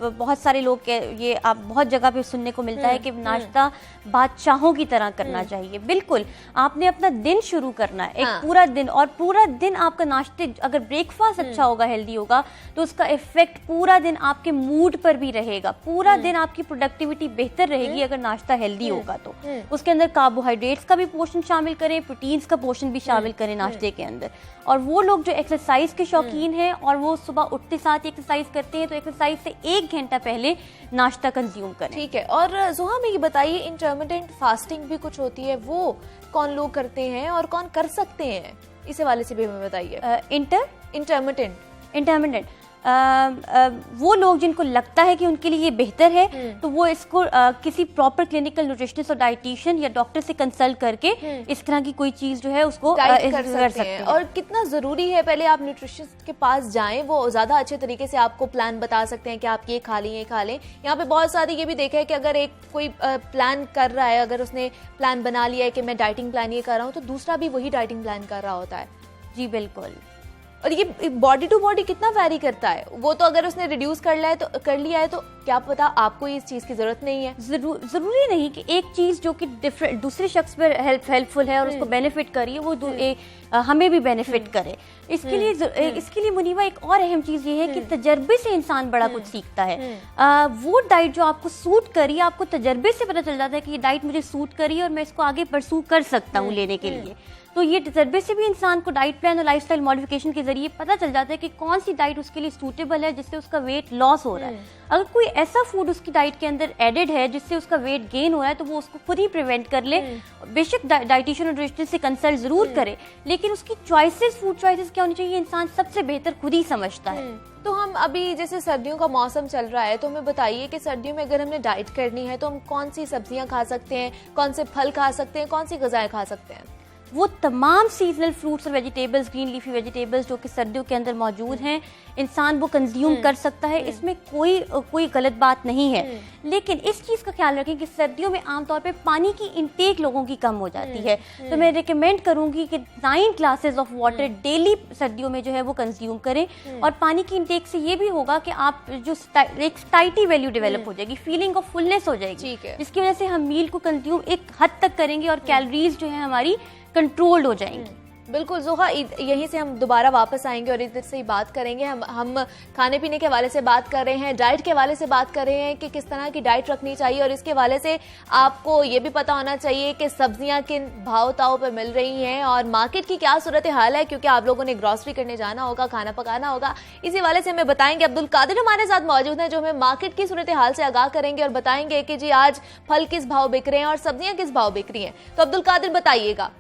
Speaker 3: बहुत सारे लोग ये आप बहुत जगह पे सुनने को मिलता है कि नाश्ता बादशाहों की तरह करना चाहिए। बिल्कुल, आपने अपना दिन शुरू करना है, एक पूरा दिन, और पूरा दिन आपका नाश्ते, अगर ब्रेकफास्ट अच्छा होगा, हेल्दी होगा, तो उसका इफेक्ट पूरा दिन आपके मूड पर भी रहेगा। पूरा दिन आपकी प्रोडक्टिविटी बेहतर रहेगी अगर नाश्ता हेल्दी होगा तो। उसके अंदर कार्बोहाइड्रेट्स का भी पोर्शन शामिल करें, प्रोटीन्स का पोर्शन भी शामिल करें नाश्ते के अंदर। और वो लोग जो एक्सरसाइज के शौकीन हैं और वो सुबह उठते साथ एक्सरसाइज करते हैं, तो एक्सरसाइज से 1 घंटा पहले नाश्ता कंज्यूम करें। ठीक है।
Speaker 1: और जोहा में ये बताइए, इंटरमिटेंट फास्टिंग भी कुछ होती है, वो कौन लोग करते हैं और कौन कर सकते हैं, इस हवाले से भी हमें बताइए।
Speaker 3: इंटरमिटेंट वो लोग जिनको लगता है कि उनके लिए ये बेहतर है, तो वो इसको किसी प्रॉपर क्लिनिकल न्यूट्रिशनिस्ट और डाइटिशियन या डॉक्टर से कंसल्ट करके इस तरह की कोई चीज जो है उसको
Speaker 1: कर सकते हैं। और कितना जरूरी है, पहले आप न्यूट्रिशनिस्ट के पास जाएं, वो ज्यादा अच्छे तरीके से आपको प्लान बता सकते हैं कि आप ये खा लें, ये खा लें। यहाँ पे बहुत सारी ये भी देखा है कि अगर एक कोई प्लान कर रहा है, अगर उसने प्लान बना लिया है कि मैं डाइटिंग प्लान ये कर रहा हूँ, तो दूसरा भी वही डाइटिंग प्लान कर रहा होता है।
Speaker 3: जी बिल्कुल।
Speaker 1: और ये बॉडी टू बॉडी कितना वैरी करता है। वो तो अगर उसने रिड्यूस कर लिया है तो क्या पता आपको इस चीज की जरूरत नहीं है।
Speaker 3: जरूरी नहीं कि एक चीज जो कि दूसरे शख्स पर हेल्पफुल है और उसको बेनिफिट करिए, वो हमें भी बेनिफिट करे। इसके लिए मुनीबा एक और अहम चीज ये है कि तजर्बे से इंसान बड़ा कुछ सीखता है। वो डाइट जो आपको सूट करी, आपको तजर्बे से पता चल जाता है कि ये डाइट मुझे सूट करी और मैं इसको आगे परसू कर सकता हूँ लेने के लिए। तो ये तजर्बे से भी इंसान को डाइट प्लान और लाइफस्टाइल मॉडिफिकेशन के जरिए पता चल जाता है कि कौन सी डाइट उसके लिए सूटेबल है, जिससे उसका वेट लॉस हो रहा है। अगर कोई ऐसा फूड उसकी डाइट के अंदर एडेड है जिससे उसका वेट गेन हो रहा है, तो वो उसको खुद ही प्रिवेंट कर ले। बेशक डाइटिशियन और न्यूट्रिशनिस्ट से कंसल्ट जरूर करे, लेकिन उसकी फूड चॉइसेस क्या होनी चाहिए, इंसान सबसे बेहतर खुद ही समझता है।
Speaker 1: तो हम अभी जैसे सर्दियों का मौसम चल रहा है, तो हमें बताइए कि सर्दियों में अगर हमने डाइट करनी है तो हम कौन सी सब्जियां खा सकते हैं, कौन से फल खा सकते हैं, कौन सी ग़िज़ाएं खा सकते हैं?
Speaker 3: वो तमाम सीजनल फ्रूट्स और वेजिटेबल्स, ग्रीन लीफी वेजिटेबल्स जो कि सर्दियों के अंदर मौजूद हैं, इंसान वो कंज्यूम कर सकता है। इसमें कोई गलत बात नहीं है। लेकिन इस चीज़ का ख्याल रखें कि सर्दियों में आमतौर पे पानी की इंटेक लोगों की कम हो जाती है। तो मैं रिकमेंड करूंगी कि 9 ग्लासेस ऑफ वाटर डेली सर्दियों में जो है वो कंज्यूम करें। और पानी की इंटेक से ये भी होगा कि आप जो एक स्टाइटी वैल्यू डेवलप हो जाएगी, फीलिंग ऑफ फुलनेस हो जाएगी, जिसकी वजह से हम मील को कंज्यूम एक हद तक करेंगे और कैलोरीज जो है हमारी कंट्रोल्ड हो जाएंगी।
Speaker 1: बिल्कुल जोहा, यहीं से हम दोबारा वापस आएंगे और इधर से ही बात करेंगे। हम खाने पीने के हवाले से बात कर रहे हैं, डाइट के हवाले से बात कर रहे हैं कि किस तरह की डाइट रखनी चाहिए, और इसके हवाले से आपको ये भी पता होना चाहिए कि सब्जियां किन भाव ताव पे मिल रही हैं और मार्केट की क्या सूरत हाल है, क्योंकि आप लोगों ने ग्रॉसरी करने जाना होगा, खाना पकाना होगा। इसी हवाले से हमें बताएंगे अब्दुल कादिर हमारे साथ मौजूद हैं, जो हमें मार्केट की सूरत हाल से आगाह करेंगे और बताएंगे कि जी आज फल किस भाव बिक रहे हैं और सब्जियां किस भाव बिक रही हैं। तो अब्दुल कादिर बताइएगा।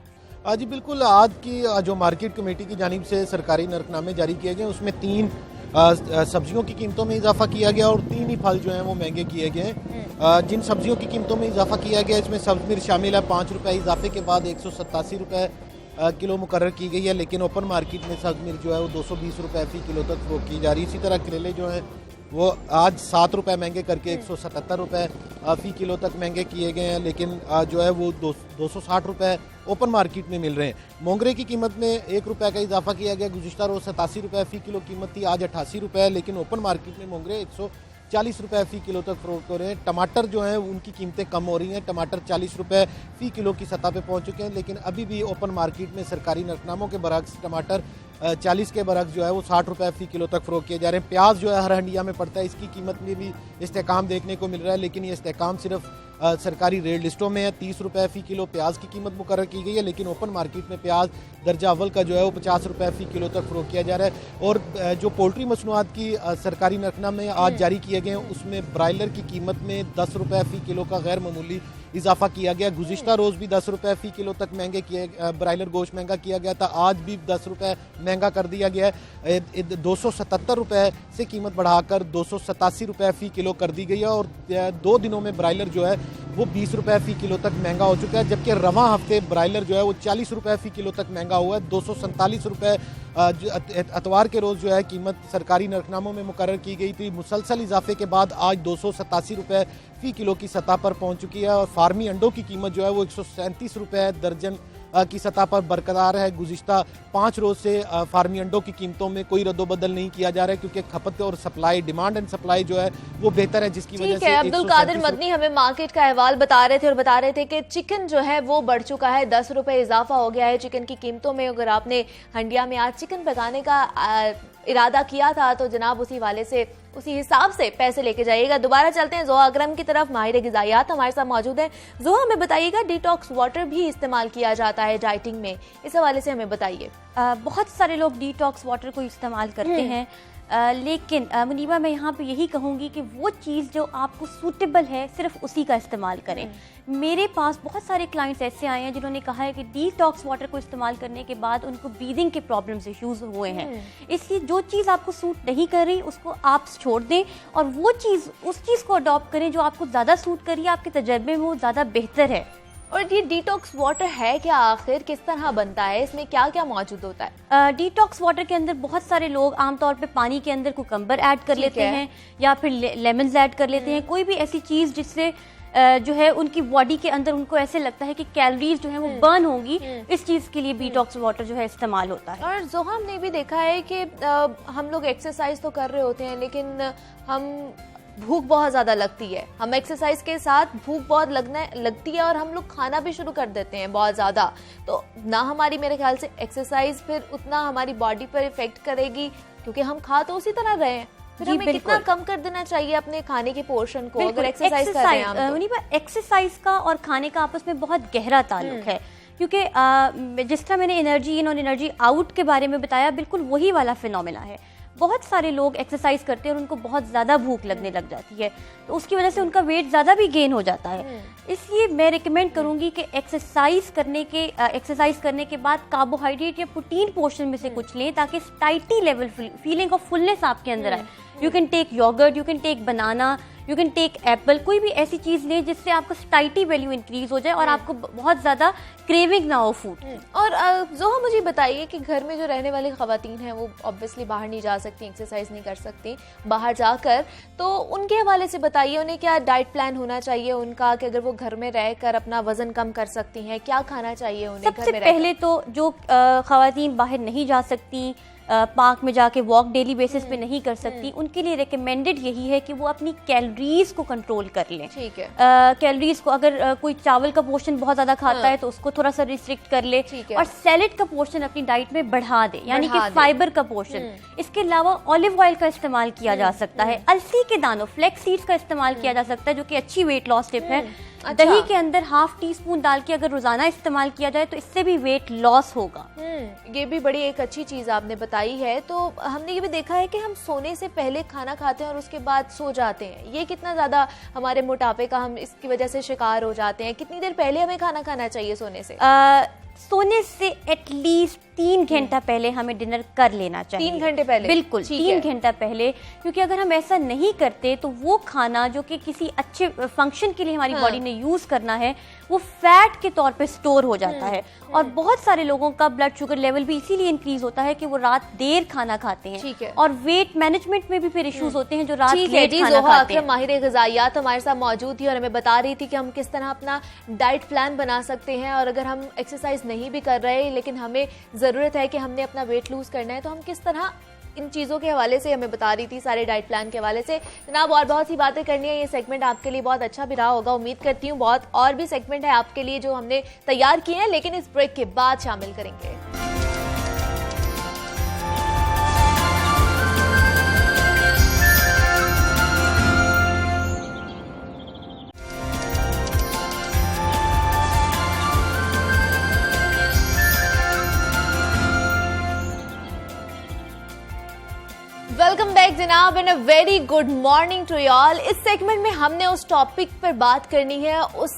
Speaker 4: जी बिल्कुल, आज की जो मार्केट कमेटी की जानिब से सरकारी नरकनामे जारी किए गए, उसमें 3 सब्जियों की कीमतों में इजाफा किया गया और 3 ही फल जो हैं वो महंगे किए गए हैं। जिन सब्जियों की कीमतों में इजाफा किया गया इसमें सब्ज मिर्च शामिल है। 5 रुपये इजाफे के बाद 187 रुपये किलो मुकर्रर की गई है, लेकिन ओपन मार्केट में सब्ज मिर्च जो है वो 220 रुपये फी किलो तक फरोख्त की जा रही है। इसी तरह करेले जो हैं वो आज 7 रुपये महंगे करके 177 रुपये फी किलो तक महंगे किए गए हैं, लेकिन जो है वो 260 रुपये ओपन मार्केट में मिल रहे हैं। मोंगरे की कीमत में 1 रुपये का इजाफा किया गया। गुज़िश्ता रोज़ 87 रुपये फी किलो कीमत थी, आज 88 रुपये, लेकिन ओपन मार्केट में मोंगरे 140 रुपये फी किलो तक फरोख्त हो रहे हैं। टमाटर जो हैं उनकी कीमतें कम हो रही हैं। टमाटर 40 रुपये फी किलो की सतह पे पहुंच चुके हैं, लेकिन अभी भी ओपन मार्केट में सरकारी नरखनामों के बरक्स टमाटर 40 के बरक्स जो है वो 60 रुपये फी किलो तक फरोख्त किए जा रहे हैं। प्याज जो है हर हंडिया में पड़ता है, इसकी कीमत में भी इस्तेकाम देखने को मिल रहा है, लेकिन ये इस्तेकाम सिर्फ सरकारी रेट लिस्टों में है। 30 रुपये फी किलो प्याज की कीमत मुकर्रर की गई है, लेकिन ओपन मार्केट में प्याज दर्जा अव्वल का जो है वो 50 रुपये फी किलो तक फरोख्त किया जा रहा है। और जो पोल्ट्री मसनूआत की सरकारी नरखनामे आज जारी किए गए हैं उसमें ब्रायलर की कीमत में 10 रुपये फी किलो का गैर मामूली इजाफा किया गया। गुज़िश्ता रोज़ भी 10 रुपये फी किलो तक महंगे किए, ब्रायलर गोश्त महंगा किया गया था, आज भी 10 रुपये महंगा कर दिया गया है। 277 रुपये से कीमत बढ़ाकर 287 रुपये फी किलो कर दी गई है और 2 दिनों में ब्रायलर जो है वो 20 रुपये फी किलो तक महंगा हो चुका है, जबकि रवां हफ्ते ब्रायलर जो है वो 40 रुपये फी किलो तक महंगा हुआ है। 247 रुपये अतवार के रोज़ जो है कीमत सरकारी नरखनामों में मुकर्रर की गई थी। मुसलसल इजाफे के बाद आज 287 रुपये फी किलो की सतह पर पहुंच चुकी है और फार्मी अंडों की कीमत जो है वो 137 रुपये दर्जन की सतह पर बरकरार है। गुज़िश्ता 5 रोज़ से फार्मी अंडों की कीमतों में कोई रद्दोबदल नहीं किया जा रहा है, क्योंकि खपत और सप्लाई, डिमांड एंड सप्लाई जो है वो बेहतर है, जिसकी वजह से
Speaker 1: अब्दुल कादिर मदनी हमें मार्केट का अहवाल बता रहे थे और बता रहे थे कि चिकन जो है वो बढ़ चुका है, 10 रुपये इजाफा हो गया है चिकन की कीमतों में। अगर आपने हंडिया में आज चिकन पकाने का इरादा किया था तो जनाब उसी हिसाब से पैसे लेके जाइएगा। दोबारा चलते हैं जोहा अकरम की तरफ, माहिर गिज़ायात हमारे साथ मौजूद हैं। जोहा, हमें बताइएगा डिटॉक्स वाटर भी इस्तेमाल किया जाता है डाइटिंग में, इस हवाले से हमें बताइए।
Speaker 3: बहुत सारे लोग डिटॉक्स वाटर को इस्तेमाल करते हैं, लेकिन मुनीबा मैं यहाँ पे यही कहूँगी कि वो चीज़ जो आपको सूटेबल है सिर्फ उसी का इस्तेमाल करें। मेरे पास बहुत सारे क्लाइंट्स ऐसे आए हैं जिन्होंने कहा है कि डिटॉक्स वाटर को इस्तेमाल करने के बाद उनको ब्रीदिंग के प्रॉब्लम्स इश्यूज हुए हैं, इसलिए जो चीज़ आपको सूट नहीं कर रही उसको आप छोड़ दें और वो चीज़ उस चीज़ को अडॉप्ट करें जो आपको ज़्यादा सूट करिए, आपके तजर्बे में वो ज़्यादा बेहतर है।
Speaker 1: और ये डिटॉक्स वाटर है क्या, आखिर किस तरह बनता है, इसमें क्या क्या मौजूद होता है?
Speaker 3: डिटॉक्स वाटर के अंदर बहुत सारे लोग आमतौर पे पानी के अंदर कुकम्बर ऐड कर लेते हैं या फिर लेमन्स ऐड कर लेते हैं, कोई भी ऐसी चीज़ जिससे जो है उनकी बॉडी के अंदर उनको ऐसे लगता है कि कैलोरीज जो है वो बर्न होंगी, इस चीज़ के लिए डिटॉक्स वाटर जो है इस्तेमाल होता है।
Speaker 1: और जोहा, हमने भी देखा है कि हम लोग एक्सरसाइज तो कर रहे होते हैं, लेकिन हम भूख बहुत ज़्यादा लगती है, हम एक्सरसाइज के साथ भूख बहुत लगती है और हम लोग खाना भी शुरू कर देते हैं बहुत ज़्यादा, तो ना हमारी मेरे ख्याल से एक्सरसाइज फिर उतना हमारी बॉडी पर इफेक्ट करेगी, क्योंकि हम खा तो उसी तरह रहे हैं। फिर हमें कितना कम कर देना चाहिए अपने खाने के पोर्शन को अगर एक्सरसाइज कर रहे हैं हम तो?
Speaker 3: एक्सरसाइज का और खाने का आपस में बहुत गहरा ताल्लुक है, क्योंकि जिस तरह मैंने एनर्जी इन और एनर्जी आउट के बारे में बताया, बिल्कुल वही वाला फिनोमेना है। बहुत सारे लोग एक्सरसाइज करते हैं और उनको बहुत ज़्यादा भूख लगने लग जाती है, तो उसकी वजह से उनका वेट ज़्यादा भी गेन हो जाता है। इसलिए मैं रिकमेंड करूँगी कि एक्सरसाइज करने के बाद कार्बोहाइड्रेट या प्रोटीन पोर्शन में से कुछ लें, ताकि satiety level feeling of fullness आपके अंदर आए। You can take yogurt, you can take banana, you can take apple, कोई भी ऐसी चीज़ लें जिससे आपका स्टाइटी वैल्यू इंक्रीज हो जाए और आपको बहुत ज़्यादा क्रेविंग ना हो फूड।
Speaker 1: और जोहा, मुझे बताइए कि घर में जो रहने वाली ख़वातीन हैं वो ऑब्वियसली बाहर नहीं जा सकती, एक्सरसाइज नहीं कर सकती बाहर जाकर, तो उनके हवाले से बताइए उन्हें क्या डाइट प्लान होना चाहिए उनका, कि अगर वो घर में रहकर अपना वजन कम कर सकती हैं, क्या खाना चाहिए उन्हें?
Speaker 3: सबसे पहले तो जो ख़वातीन बाहर नहीं जा सकती, पार्क में जाके वॉक डेली बेसिस पे नहीं कर सकती, उनके लिए रिकमेंडेड यही है कि वो अपनी कैलोरीज को कंट्रोल कर लें।
Speaker 1: ठीक है।
Speaker 3: कैलोरीज को, अगर कोई चावल का पोर्शन बहुत ज़्यादा खाता है तो उसको थोड़ा सा रिस्ट्रिक्ट कर ले और सैलेड का पोर्शन अपनी डाइट में बढ़ा दे, यानी कि फाइबर का पोर्शन। इसके अलावा ऑलिव ऑयल का इस्तेमाल किया जा सकता है, अलसी के दानों, फ्लेक्स सीड्स का इस्तेमाल किया जा सकता है, जो कि अच्छी वेट लॉस टिप है। दही के अंदर ½ टीस्पून डाल के अगर रोजाना इस्तेमाल किया जाए तो इससे भी वेट लॉस होगा।
Speaker 1: ये भी बड़ी एक अच्छी चीज आपने बताई है। तो हमने ये भी देखा है कि हम सोने से पहले खाना खाते हैं और उसके बाद सो जाते हैं, ये कितना ज्यादा हमारे मोटापे का हम इसकी वजह से शिकार हो जाते हैं। कितनी देर पहले हमें खाना खाना चाहिए सोने से?
Speaker 3: सोने से एटलीस्ट 3 घंटा पहले हमें डिनर कर लेना चाहिए।
Speaker 1: 3 घंटे पहले?
Speaker 3: बिल्कुल 3 घंटा पहले, क्योंकि अगर हम ऐसा नहीं करते तो वो खाना जो कि किसी अच्छे फंक्शन के लिए हमारी बॉडी ने यूज करना है वो फैट के तौर पे स्टोर हो जाता है। और बहुत सारे लोगों का ब्लड शुगर लेवल भी इसीलिए इंक्रीज होता है कि वो रात देर खाना खाते हैं, और वेट मैनेजमेंट में भी फिर इश्यूज होते हैं जो रात लेट खाना खाते हैं।
Speaker 1: माहिर ग़िज़ाइयात हमारे साथ मौजूद थी और हमें बता रही थी कि हम किस तरह अपना डाइट प्लान बना सकते हैं, और अगर हम एक्सरसाइज नहीं भी कर रहे लेकिन हमें जरूरत है कि हमने अपना वेट लूज करना है तो हम किस तरह इन चीज़ों के हवाले से हमें बता रही थी, सारे डाइट प्लान के हवाले से। जनाब और बहुत सी बातें करनी है, ये सेगमेंट आपके लिए बहुत अच्छा भी रहा होगा, उम्मीद करती हूँ। बहुत और भी सेगमेंट है आपके लिए जो हमने तैयार किए हैं, लेकिन इस ब्रेक के बाद शामिल करेंगे। वेलकम बैक जनाब and a very good morning to all. इस सेगमेंट में हमने उस टॉपिक पर बात करनी है, उस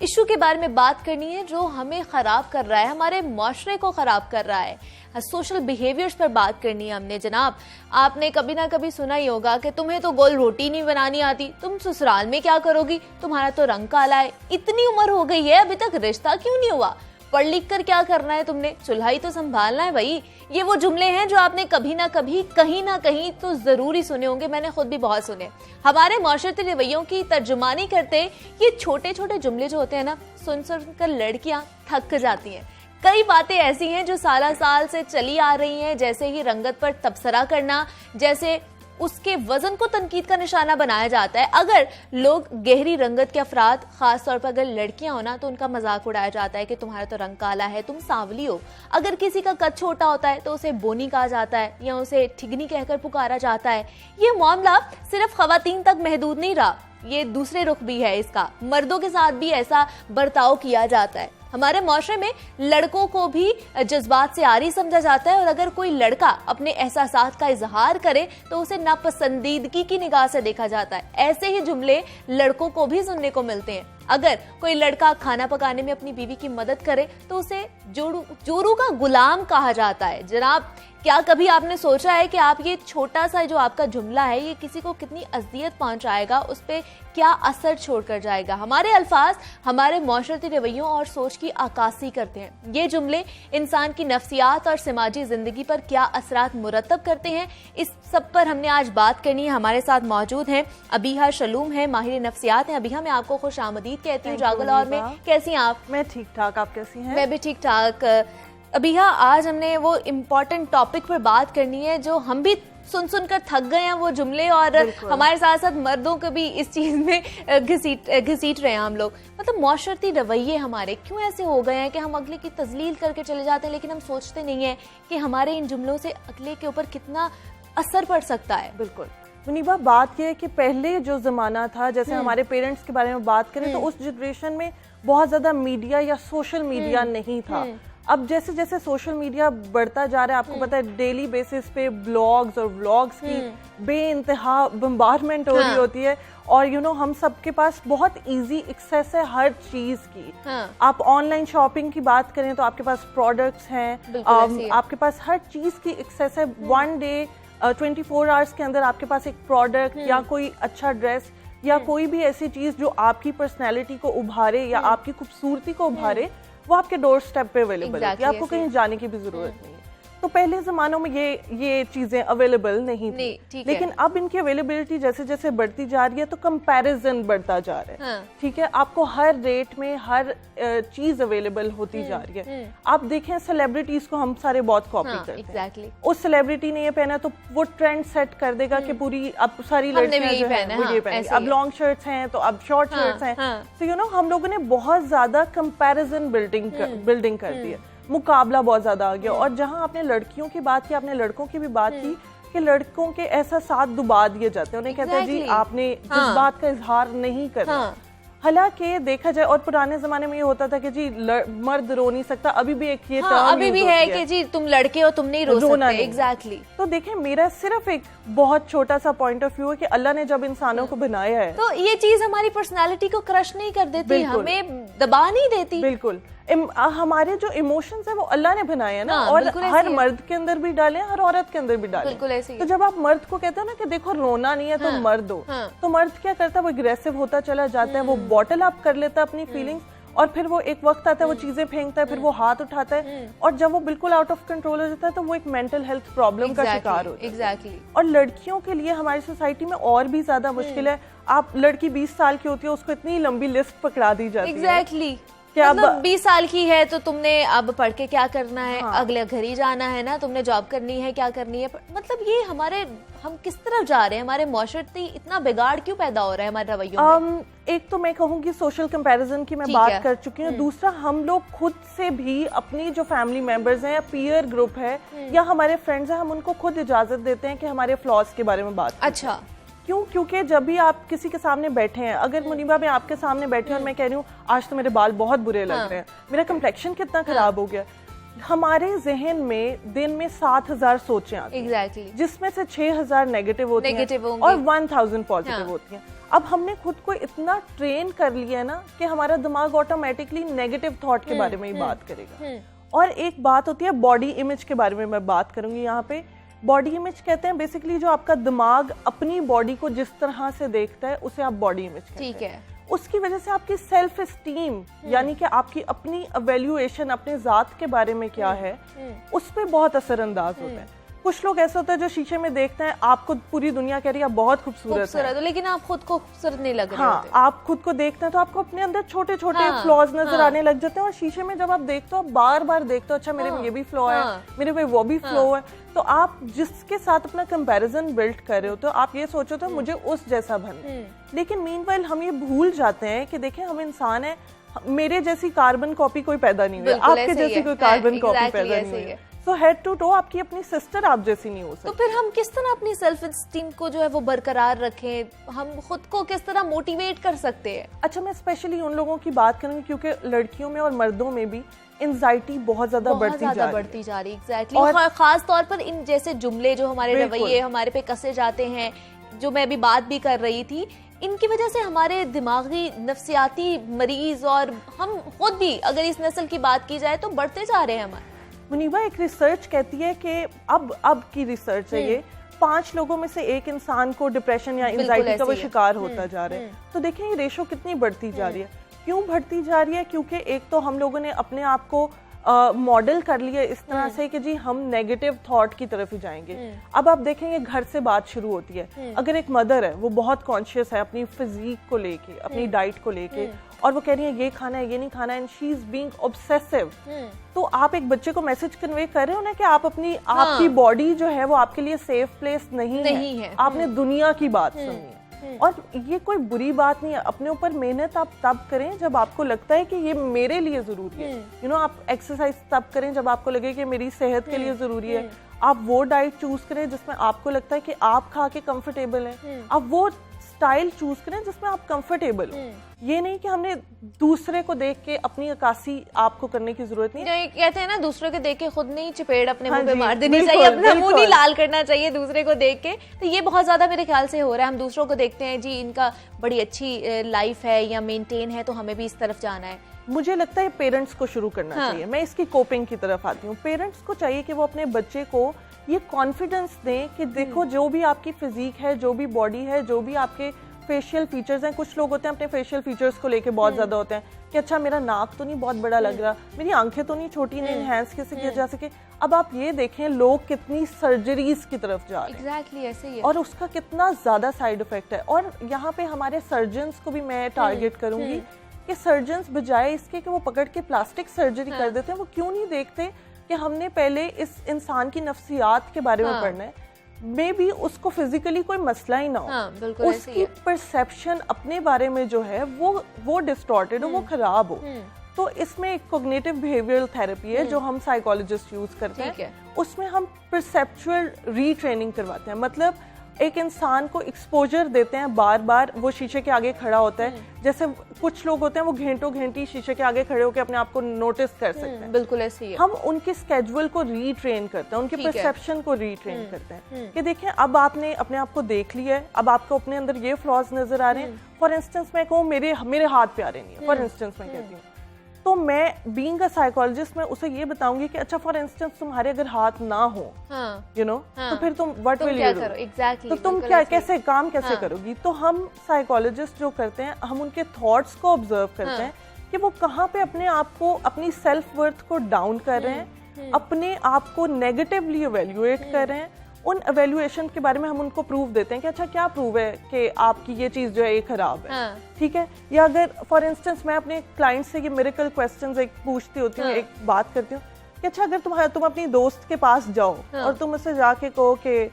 Speaker 1: इशू के बारे में बात करनी है जो हमें खराब कर रहा है, हमारे माशरे को खराब कर रहा है। सोशल बिहेवियर्स पर बात करनी है हमने। जनाब आपने कभी ना कभी सुना ही होगा कि तुम्हें तो गोल रोटी नहीं बनानी आती, तुम ससुराल में क्या करोगी, तुम्हारा तो रंग काला है, इतनी उम्र हो गई है अभी तक रिश्ता क्यों नहीं हुआ, पढ़ लिख कर क्या करना है तुमने, चूल्हा ही तो संभालना है भाई। ये वो जुमले हैं जो आपने कभी ना कभी कहीं ना कहीं तो जरूर ही सुने होंगे, मैंने खुद भी बहुत सुने। हमारे माशरती रवैयों की तर्जुमानी करते ये छोटे छोटे जुमले जो होते हैं ना, सुन कर लड़कियां थक जाती हैं। कई बातें ऐसी हैं जो साल साल से चली आ रही हैं, जैसे ही रंगत पर तबसरा करना, जैसे उसके वजन को तनकीद का निशाना बनाया जाता है। अगर लोग गहरी रंगत के अफराद, खास तौर पर अगर लड़कियां हो ना, तो उनका मजाक उड़ाया जाता है कि तुम्हारा तो रंग काला है, तुम सांवली हो। अगर किसी का कद छोटा होता है तो उसे बोनी कहा जाता है या उसे ठिगनी कहकर पुकारा जाता है। ये मामला सिर्फ खवातीन तक महदूद नहीं रहा, ये दूसरे रुख भी है इसका, मर्दों के साथ भी ऐसा बर्ताव किया जाता है। हमारे माशरे में लड़कों को भी जज्बात से आरी समझा जाता है, और अगर कोई लड़का अपने एहसासात का इजहार करे तो उसे नापसंदीदगी की निगाह से देखा जाता है। ऐसे ही जुमले लड़कों को भी सुनने को मिलते हैं। अगर कोई लड़का खाना पकाने में अपनी बीवी की मदद करे तो उसे जोरू का गुलाम कहा जाता है। जनाब क्या कभी आपने सोचा है कि आप ये छोटा सा जो आपका जुमला है ये किसी को कितनी अजियत पहुंचाएगा, उस पर क्या असर छोड़कर जाएगा? हमारे अल्फाज हमारे माशरती रवैयों और सोच की अक्कासी करते हैं। ये जुमले इंसान की नफ्सियात और समाजी जिंदगी पर क्या असरात मुरतब करते हैं, इस सब पर हमने आज बात करनी है। हमारे साथ मौजूद हैं अबीहा शलूम है, माहिर नफ्सियात हैं। अबीहा मैं आपको खुश आमदीद कहती हूँ जागो लाहौर में। कैसी हैं आप?
Speaker 5: मैं ठीक ठाक, आप कैसी हैं?
Speaker 1: मैं भी ठीक ठाक। अबीहा आज हमने वो इम्पोर्टेंट टॉपिक पर बात करनी है जो हम भी सुन कर थक गए हैं, वो जुमले, और हमारे साथ साथ मर्दों को भी इस चीज में घसीट रहे हैं हम लोग। मतलब माशरती रवैये हमारे क्यों ऐसे हो गए हैं कि हम अगले की तजलील करके चले जाते हैं, लेकिन हम सोचते नहीं है कि हमारे इन जुमलों से अगले के ऊपर कितना असर पड़ सकता है।
Speaker 5: बिल्कुल मुनीबा, बात यह है कि पहले जो जमाना था, जैसे हमारे पेरेंट्स के बारे में बात करें तो उस जनरेशन में बहुत ज्यादा मीडिया या सोशल मीडिया नहीं था। अब जैसे जैसे सोशल मीडिया बढ़ता जा रहा है, आपको पता है डेली बेसिस पे ब्लॉग्स और व्लॉग्स की बेइंतहा बम्बारमेंट हो रही होती है, और हम सबके पास बहुत इजी एक्सेस है हर चीज की। आप ऑनलाइन शॉपिंग की बात करें तो आपके पास प्रोडक्ट्स हैं, आपके पास हर चीज की एक्सेस है। वन डे 24 आवर्स के अंदर आपके पास एक प्रोडक्ट या कोई अच्छा ड्रेस या कोई भी ऐसी चीज जो आपकी पर्सनैलिटी को उभारे या आपकी खूबसूरती को उभारे, वो आपके डोर स्टेप पे अवेलेबल है, आपको कहीं जाने की भी जरूरत नहीं है। तो पहले जमानों में ये चीजें अवेलेबल नहीं थी, लेकिन अब इनकी अवेलेबिलिटी जैसे जैसे बढ़ती जा रही है तो कंपैरिजन बढ़ता जा रहा है। ठीक है, आपको हर रेट में हर चीज अवेलेबल होती जा रही है। आप देखें सेलिब्रिटीज को हम सारे बहुत कॉपी करते हैं। उस सेलिब्रिटी ने ये पहना तो वो ट्रेंड सेट कर देगा कि पूरी अब सारी लड़कियां जो है वो ये पहने, अब लॉन्ग शर्ट्स हैं तो अब शॉर्ट शर्ट्स हैं। तो हम लोगों ने बहुत ज्यादा कंपैरिजन बिल्डिंग कर दी है, मुकाबला बहुत ज्यादा आ गया। और जहां आपने लड़कियों की बात की, आपने लड़कों की भी बात की कि लड़कों के ऐसा साथ दुबा दिए जाते हैं, उन्हें कहते हैं जी आपने जिस बात का इजहार नहीं करना। हालांकि देखा जाए, और पुराने जमाने में ये होता था कि जी मर्द रो नहीं सकता, अभी भी एक ये
Speaker 1: अभी भी है कि जी तुम लड़के हो, तुम नहीं रो सकते। एग्जैक्टली।
Speaker 5: तो देखें, मेरा सिर्फ एक बहुत छोटा सा पॉइंट ऑफ व्यू है कि अल्लाह ने जब इंसानों को बनाया है
Speaker 1: तो ये चीज हमारी पर्सनालिटी को क्रश नहीं कर देती, हमें दबा नहीं देती।
Speaker 5: बिल्कुल। हमारे जो इमोशंस है वो अल्लाह ने बनाए हैं ना,
Speaker 1: हाँ,
Speaker 5: और
Speaker 1: बिल्कुल ऐसे
Speaker 5: हर
Speaker 1: ही है।
Speaker 5: मर्द के अंदर भी डाले, हर औरत के अंदर भी डाले।
Speaker 1: बिल्कुल ऐसे ही
Speaker 5: तो
Speaker 1: है।
Speaker 5: जब आप मर्द को कहते हो ना कि देखो रोना नहीं है तो मर्द हो, तो मर्द क्या करता है, वो एग्रेसिव होता चला जाता है, वो बॉटल अप कर लेता है अपनी फीलिंग्स, और फिर वो एक वक्त आता है वो चीजें फेंकता है, फिर वो हाथ उठाता है, और जब वो बिल्कुल आउट ऑफ कंट्रोल हो जाता है तो वो एक मेंटल हेल्थ प्रॉब्लम का शिकार होता है।
Speaker 1: एग्जैक्टली।
Speaker 5: और लड़कियों के लिए हमारी सोसाइटी में और भी ज्यादा मुश्किल है। आप लड़की 20 साल की होती है, उसको इतनी लंबी लिस्ट पकड़ा दी जाती है।
Speaker 1: एग्जैक्टली।
Speaker 5: कि अब-
Speaker 1: मतलब 20 साल की है तो तुमने अब पढ़ के क्या करना है, अगले घर ही जाना है ना, तुमने जॉब करनी है, क्या करनी है। मतलब ये हम किस तरफ जा रहे हैं, हमारे माशरती इतना बिगाड़ क्यों पैदा हो रहा है हमारे रवैयों में?
Speaker 5: एक तो मैं कहूंगी सोशल कंपैरिजन की मैं
Speaker 1: ठीक
Speaker 5: बात
Speaker 1: है।
Speaker 5: कर चुकी हूँ। दूसरा, हम लोग खुद से भी अपनी जो फैमिली मेंबर्स हैं या पीयर ग्रुप है या हमारे फ्रेंड्स हैं, हम उनको खुद इजाजत देते हैं कि हमारे फ्लॉज के बारे में बात करें।
Speaker 1: अच्छा।
Speaker 5: क्यों? क्योंकि जब भी आप किसी के सामने बैठे हैं, अगर मुनीबा मैं आपके सामने बैठी हूँ और मैं कह रही हूँ आज तो मेरे बाल बहुत बुरे लग रहे हैं, मेरा कंप्लेक्शन कितना खराब हो गया, हमारे जहन में दिन में 7,000 सोचें आती हैं,
Speaker 1: एग्जैक्टली।
Speaker 5: जिसमें से 6,000 नेगेटिव होती हैं
Speaker 1: नेगेटिव होंगी।
Speaker 5: और 1,000 पॉजिटिव होती हैं। अब हमने खुद को इतना ट्रेन कर लिया है ना कि हमारा दिमाग ऑटोमेटिकली नेगेटिव थॉट के बारे में ही बात करेगा। और एक बात होती है बॉडी इमेज के बारे में मैं बात करूंगी यहाँ पे। बॉडी इमेज कहते हैं बेसिकली जो आपका दिमाग अपनी बॉडी को जिस तरह से देखता है उसे आप बॉडी इमेज कहते हैं।
Speaker 1: ठीक है।
Speaker 5: उसकी वजह से आपकी सेल्फ एस्टीम यानी कि आपकी अपनी एवेल्युएशन अपने जात के बारे में क्या है उस पर बहुत असरअंदाज होता है। कुछ लोग ऐसे होता है जो शीशे में देखते हैं, आपको पूरी दुनिया कह रही है आप बहुत खूबसूरत है,
Speaker 1: लेकिन आप खुद को खूबसूरत नहीं लग रहे
Speaker 5: हाँ
Speaker 1: होते।
Speaker 5: आप खुद को देखते हैं तो आपको अपने अंदर छोटे छोटे
Speaker 1: हाँ,
Speaker 5: फ्लॉज नजर
Speaker 1: हाँ,
Speaker 5: आने लग जाते हैं। और शीशे में जब आप देखते हो आप बार बार देखते हो अच्छा मेरे में ये भी फ्लॉ है, मेरे में वो भी फ्लॉ है, तो आप जिसके साथ अपना कंपैरिजन बिल्ड कर रहे हो तो आप ये सोचो तो मुझे उस जैसा बनना। लेकिन मीनवाइल हम ये भूल जाते हैं कि देखें हम इंसान है, मेरे जैसी कार्बन कॉपी कोई पैदा नहीं हुई, आपके जैसी कोई कार्बन कॉपी पैदा नहीं हुई, सो हेड टू टो आपकी अपनी सिस्टर आप जैसी नहीं हो सकती।
Speaker 1: तो फिर हम किस तरह अपनी सेल्फ एस्टीम को जो है वो बरकरार रखें, हम खुद को किस तरह मोटिवेट कर सकते हैं?
Speaker 5: अच्छा, मैं स्पेशली उन लोगों की बात करूंगी क्योंकि लड़कियों में और मर्दों में भी एंजाइटी बहुत ज्यादा बढ़ती जा रही है।
Speaker 1: एग्जैक्टली। और खास तौर पर इन जैसे जुमले जो हमारे रवैये हमारे पे कसे जाते हैं, जो मैं अभी बात भी कर रही थी, इनकी वजह से हमारे दिमागी नफ्सियाती मरीज और हम खुद भी अगर इस नस्ल की बात की जाए तो बढ़ते जा रहे हैं हमारे।
Speaker 5: मुनीबा, एक रिसर्च कहती है कि अब की रिसर्च है ये, 5 लोगों में से एक इंसान को डिप्रेशन या एंजाइटी का वो शिकार होता जा रहा है। तो देखें ये रेशो कितनी बढ़ती जा रही है। क्यों बढ़ती जा रही है? क्योंकि एक तो हम लोगों ने अपने आप को मॉडल कर लिया इस तरह से कि जी हम नेगेटिव थॉट की तरफ ही जाएंगे। अब आप देखेंगे घर से बात शुरू होती है। अगर एक मदर है वो बहुत कॉन्शियस है अपनी फिजिक को लेके, अपनी डाइट को लेके, और वो कह रही है ये खाना है ये नहीं खाना है, and she is being obsessive, तो आप एक बच्चे को मैसेज कन्वे कर रहे हो ना कि आप अपनी आपकी बॉडी जो है वो आपके लिए सेफ प्लेस नहीं है। आपने दुनिया की बात सुननी है। और ये कोई बुरी बात नहीं है। अपने ऊपर मेहनत आप तब करें जब आपको लगता है कि ये मेरे लिए जरूरी है। यू नो, आप एक्सरसाइज तब करें जब आपको लगे कि मेरी सेहत के लिए जरूरी है। आप वो डाइट चूज करें जिसमें आपको लगता है कि आप खा के कंफर्टेबल हैं। आप वो स्टाइल चूज करें जिसमें आप कंफर्टेबल हो। ये नहीं कि हमने दूसरे को देख के अपनी अक्कासी आपको करने की जरूरत नहीं।
Speaker 1: जो कहते हैं ना दूसरे को देख के खुद नहीं चपेड़ अपने मुंह पे
Speaker 5: जी,
Speaker 1: मार देनी
Speaker 5: बिल्कुल,
Speaker 1: चाहिए, अपना मुंह
Speaker 5: बिल्कुल।
Speaker 1: नहीं लाल करना चाहिए दूसरे को देख के। तो ये बहुत ज्यादा मेरे ख्याल से हो रहा है। हम दूसरों को देखते हैं जी इनका बड़ी अच्छी लाइफ है या मेंटेन है तो हमें भी इस तरफ जाना है।
Speaker 5: मुझे लगता है पेरेंट्स को शुरू करना चाहिए। मैं इसकी कोपिंग की तरफ आती हूँ। पेरेंट्स को चाहिए कि वो अपने बच्चे को ये कॉन्फिडेंस दें कि देखो जो भी आपकी फिजिक है, जो भी बॉडी है, जो भी आपके फेशियल फीचर्स हैं, कुछ लोग होते हैं अपने फेशियल फीचर्स को लेके बहुत ज्यादा होते हैं कि अच्छा मेरा नाक तो नहीं बहुत बड़ा लग रहा, मेरी आंखें तो नहीं छोटी, नहीं एनहांस कैसे किया जा सके। अब आप ये देखें लोग कितनी सर्जरीज की तरफ जा रहे हैं।
Speaker 1: एग्जैक्टली ऐसे ही है।
Speaker 5: और उसका कितना ज्यादा साइड इफेक्ट है। और यहाँ पे हमारे सर्जन्स को भी मैं टारगेट करूंगी कि सर्जन्स बजाय इसके कि वो पकड़ के प्लास्टिक सर्जरी कर देते हैं, वो क्यों नहीं देखते कि हमने पहले इस इंसान की नफ्सियात के बारे में पढ़ना है। मे बी उसको फिजिकली कोई मसला ही ना हो, उसकी परसेप्शन अपने बारे में जो है वो डिस्टॉर्टेड हो, वो खराब हो। तो इसमें एक कॉग्निटिव बिहेवियरल थेरेपी है जो हम साइकोलॉजिस्ट यूज करते हैं। उसमें हम परसेप्चुअल रीट्रेनिंग करवाते हैं। मतलब एक इंसान को एक्सपोजर देते हैं, बार बार वो शीशे के आगे खड़ा होता है। जैसे कुछ लोग होते हैं वो घंटों घंटी शीशे के आगे खड़े होकर अपने आप को नोटिस कर सकते हैं।
Speaker 1: बिल्कुल ऐसे ही है।
Speaker 5: हम उनके स्केड्यूल को रीट्रेन करते हैं, उनके परसेप्शन को रीट्रेन करते हैं कि देखें अब आपने अपने आप को देख लिया है, अब आपको अपने अंदर ये फ्लॉज नजर आ रहे हैं। फॉर इंस्टेंस मैं कहूँ मेरे हाथ प्यारे नहीं है, फॉर इंस्टेंस मैं कहती हूँ तो मैं बीइंग अ साइकोलॉजिस्ट मैं उसे ये बताऊंगी कि अच्छा फॉर इंस्टेंस तुम्हारे अगर हाथ ना हो यू नो तो फिर तुम what will you do
Speaker 1: exactly,
Speaker 5: तो तुम क्या कैसे काम कैसे करोगी। तो हम साइकोलॉजिस्ट जो करते हैं हम उनके थॉट्स को ऑब्जर्व करते हैं कि वो कहाँ पे अपने आप को अपनी सेल्फ वर्थ को डाउन कर रहे हैं, अपने आप को नेगेटिवली इवेल्युएट कर रहे हैं। उन एवेल्युएशन के बारे में हम उनको प्रूफ देते हैं कि अच्छा क्या प्रूफ है कि आपकी ये चीज जो है ये खराब है, ठीक है। या अगर फॉर इंस्टेंस मैं अपने क्लाइंट से ये मिरेकल क्वेश्चंस एक पूछती होती हूँ, एक बात करती हूँ कि अच्छा अगर तुम अपनी दोस्त के पास जाओ और तुम उससे जाके कहो कि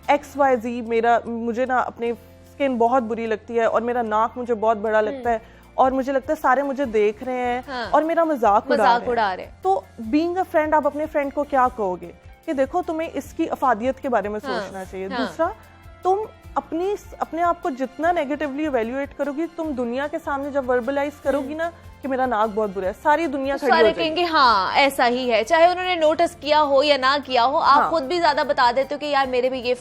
Speaker 5: XYZ मुझे ना अपनी स्किन बहुत बुरी लगती है और मेरा नाक मुझे बहुत बड़ा लगता है और मुझे लगता है सारे मुझे देख रहे हैं और मेरा मजाक उड़ा रहे हैं। तो बीइंग अ फ्रेंड आप अपने फ्रेंड को क्या कहोगे कि देखो तुम्हें इसकी अफादियत के बारे में सोचना चाहिए। दूसरा, तुम अपने आप को जितना नेगेटिवली इवेल्युएट करोगी, तुम दुनिया के सामने जब वर्बलाइज करोगी ना कि मेरा नाक बहुत बुरा है, सारी दुनिया खड़ी हो जाएगी,
Speaker 1: कहेंगे हाँ ऐसा ही है, चाहे उन्होंने नोटिस किया हो या ना किया हो। आप खुद भी ज्यादा बता देते हो कि यार मेरे में ये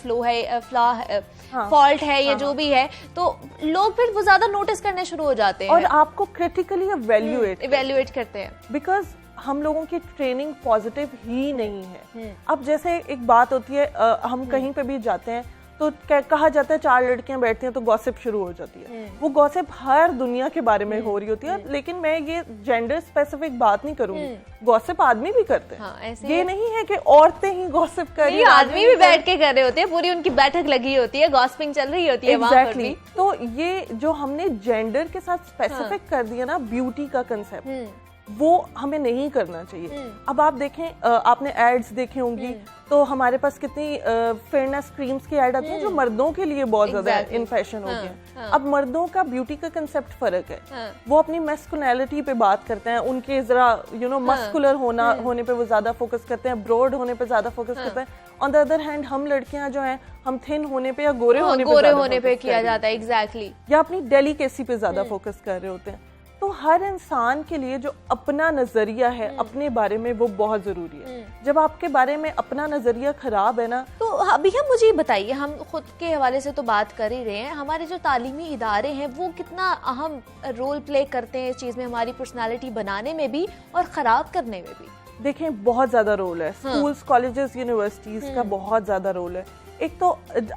Speaker 1: फॉल्ट है या जो भी है, तो लोग फिर वो ज्यादा नोटिस करने शुरू हो जाते हैं
Speaker 5: और आपको क्रिटिकली
Speaker 1: इवेल्युएट करते हैं।
Speaker 5: बिकॉज हम लोगों की ट्रेनिंग पॉजिटिव ही नहीं है। अब जैसे एक बात होती है, हम कहीं पे भी जाते हैं तो कहा जाता है 4 लड़कियां बैठती हैं तो गॉसिप शुरू हो जाती है। वो गॉसिप हर दुनिया के बारे में हो रही होती है, लेकिन मैं ये जेंडर स्पेसिफिक बात नहीं करूंगी, गॉसिप आदमी भी करते हैं। ये नहीं है कि औरतें ही गॉसिप कर रही हैं,
Speaker 1: आदमी भी बैठ के कर रहे होते हैं, पूरी उनकी बैठक लगी होती है, गॉसिपिंग चल रही होती है वहां पर भी।
Speaker 5: तो ये जो हमने जेंडर के साथ स्पेसिफिक कर दिया ना ब्यूटी का कंसेप्ट, वो हमें नहीं करना चाहिए। अब आप देखें, आपने एड्स देखी होंगी तो हमारे पास कितनी फेयरनेस क्रीम्स की एड आती है जो मर्दों के लिए बहुत ज्यादा इन फैशन हो गया। अब मर्दों का ब्यूटी का कंसेप्ट फर्क है, वो अपनी मैस्कुलिनिटी पे बात करते हैं, उनके जरा मस्कुलर होने पे वो ज्यादा फोकस करते हैं, ब्रॉड होने पे ज्यादा फोकस करते हैं। ऑन द अदर हैंड हम लड़कियां जो हैं हम थिन होने पे या गोरे होने पे
Speaker 1: किया जाता है, एग्जैक्टली,
Speaker 5: या अपनी डेलिकेसी पे ज्यादा फोकस कर रहे होते हैं। तो हर इंसान के लिए जो अपना नजरिया है अपने बारे में वो बहुत जरूरी है। जब आपके बारे में अपना नजरिया खराब है ना,
Speaker 1: तो अभी हम मुझे बताइए, हम खुद के हवाले से तो बात कर ही रहे हैं, हमारे जो तालीमी इदारे हैं वो कितना अहम रोल प्ले करते हैं इस चीज में, हमारी पर्सनालिटी बनाने में भी और खराब करने में भी?
Speaker 5: देखें बहुत ज्यादा रोल है। स्कूल्स, कॉलेजेस, यूनिवर्सिटीज का बहुत ज्यादा रोल है। एक तो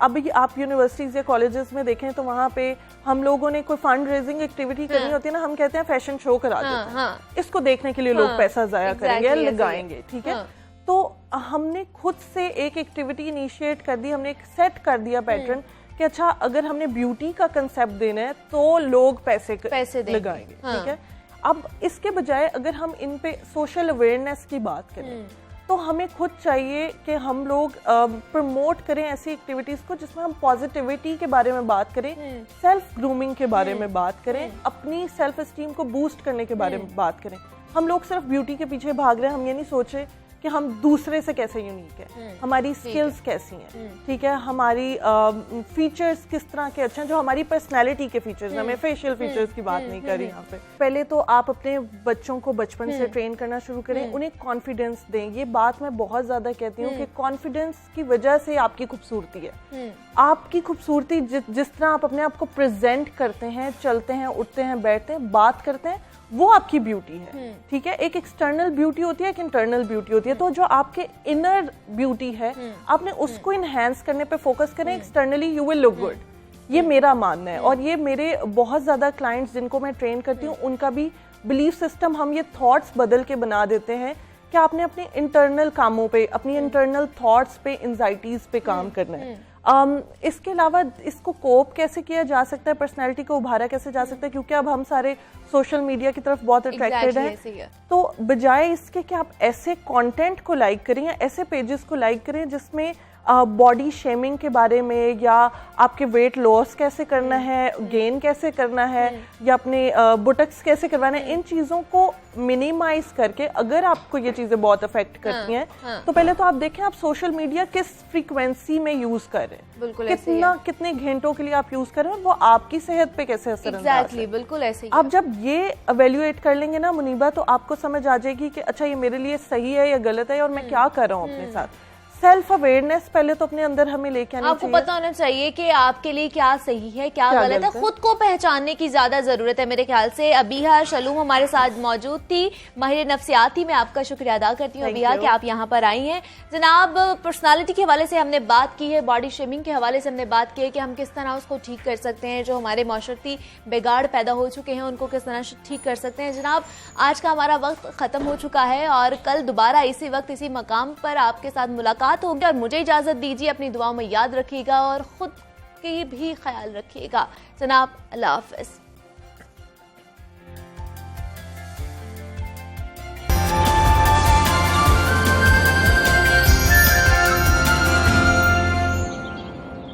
Speaker 5: अभी आप यूनिवर्सिटीज या कॉलेजेस में देखें तो वहाँ पे हम लोगों ने कोई फंड रेजिंग एक्टिविटी करनी होती है ना, हम कहते हैं फैशन शो करा देते हैं, इसको देखने के लिए लोग पैसा जाया करेंगे, लगाएंगे, ठीक है। तो हमने खुद से एक एक्टिविटी इनिशिएट कर दी, हमने एक सेट कर दिया पैटर्न कि अच्छा अगर हमने ब्यूटी का कंसेप्ट देना है तो लोग पैसे लगाएंगे, ठीक है। अब इसके बजाय अगर हम इन पे सोशल अवेयरनेस की बात करें तो हमें खुद चाहिए कि हम लोग प्रमोट करें ऐसी एक्टिविटीज को जिसमें हम पॉजिटिविटी के बारे में बात करें, सेल्फ ग्रूमिंग के बारे में बात करें, अपनी सेल्फ एस्टीम को बूस्ट करने के बारे में बात करें। हम लोग सिर्फ ब्यूटी के पीछे भाग रहे हैं, हम ये नहीं सोचे कि हम दूसरे से कैसे यूनिक है, हमारी स्किल्स कैसी हैं, ठीक है, हमारी फीचर्स किस तरह के अच्छे हैं, जो हमारी पर्सनैलिटी के फीचर्स हैं। मैं फेशियल फीचर्स की बात नहीं कर रही यहाँ पे। पहले तो आप अपने बच्चों को बचपन से ट्रेन करना शुरू करें, उन्हें कॉन्फिडेंस दें। ये बात मैं बहुत ज्यादा कहती हूँ कि कॉन्फिडेंस की वजह से आपकी खूबसूरती है। आपकी खूबसूरती जिस तरह आप अपने आप को प्रेजेंट करते हैं, चलते हैं, उठते हैं, बैठते हैं, बात करते हैं, वो आपकी ब्यूटी है, ठीक है। एक एक्सटर्नल ब्यूटी होती है, एक इंटरनल ब्यूटी होती है। तो जो आपके इनर ब्यूटी है आपने उसको इनहेंस करने पे फोकस करें, externally you will look good. ये मेरा मानना है और ये मेरे बहुत ज्यादा क्लाइंट्स जिनको मैं ट्रेन करती हूँ उनका भी बिलीफ सिस्टम। हम ये थॉट्स बदल के बना देते हैं कि आपने अपने इंटरनल कामों पे, अपनी इंटरनल थॉट्स पे, एंजाइटीज पे काम करना है। इसके अलावा इसको कोप कैसे किया जा सकता है, पर्सनैलिटी को उभारा कैसे जा सकता है, क्योंकि अब हम सारे सोशल मीडिया की तरफ बहुत अट्रैक्टेड हैं। तो बजाय इसके कि आप ऐसे कंटेंट को लाइक करें या ऐसे पेजेस को लाइक करें जिसमें बॉडी शेमिंग के बारे में या आपके वेट लॉस कैसे करना है, गेन कैसे करना है या अपने बुटक्स कैसे करवाना है, इन चीजों को मिनिमाइज करके अगर आपको ये चीजें बहुत अफेक्ट करती हैं तो पहले तो आप देखें आप सोशल मीडिया किस फ्रीक्वेंसी में यूज कर रहे हैं, कितने घंटों के लिए आप यूज कर रहे हैं, वो आपकी सेहत पे कैसे असर है।
Speaker 1: बिल्कुल ऐसे ही।
Speaker 5: आप जब ये एवेल्युएट कर लेंगे ना मुनीबा, तो आपको समझ आ जाएगी कि अच्छा ये मेरे लिए सही है या गलत है और मैं क्या कर रहा हूँ अपने साथ। सेल्फ अवेयरनेस पहले तो अपने अंदर हमें लेके आनी
Speaker 1: आपको
Speaker 5: चाहिए।
Speaker 1: पता होना चाहिए कि आपके लिए क्या सही है क्या गलत है, खुद को पहचानने की ज्यादा जरूरत है मेरे ख्याल से। अबीहा शलूम हमारे साथ मौजूद थी, माहिर नफ्सियाती। मैं आपका शुक्रिया अदा करती हूँ अबीहा कि आप यहाँ पर आई हैं। जनाब, पर्सनालिटी के हवाले से हमने बात की है, बॉडी शेमिंग के हवाले से हमने बात की है कि हम किस तरह उसको ठीक कर सकते हैं, जो हमारे माशरती बिगाड़ पैदा हो चुके हैं उनको किस तरह ठीक कर सकते हैं। जनाब, आज का हमारा वक्त खत्म हो चुका है और कल दोबारा इसी वक्त इसी मकाम पर आपके साथ मुलाकात होगी। और मुझे इजाजत दीजिए, अपनी दुआओं में याद रखिएगा और खुद की भी ख्याल रखिएगा। जनाब, अल्लाह हाफिज।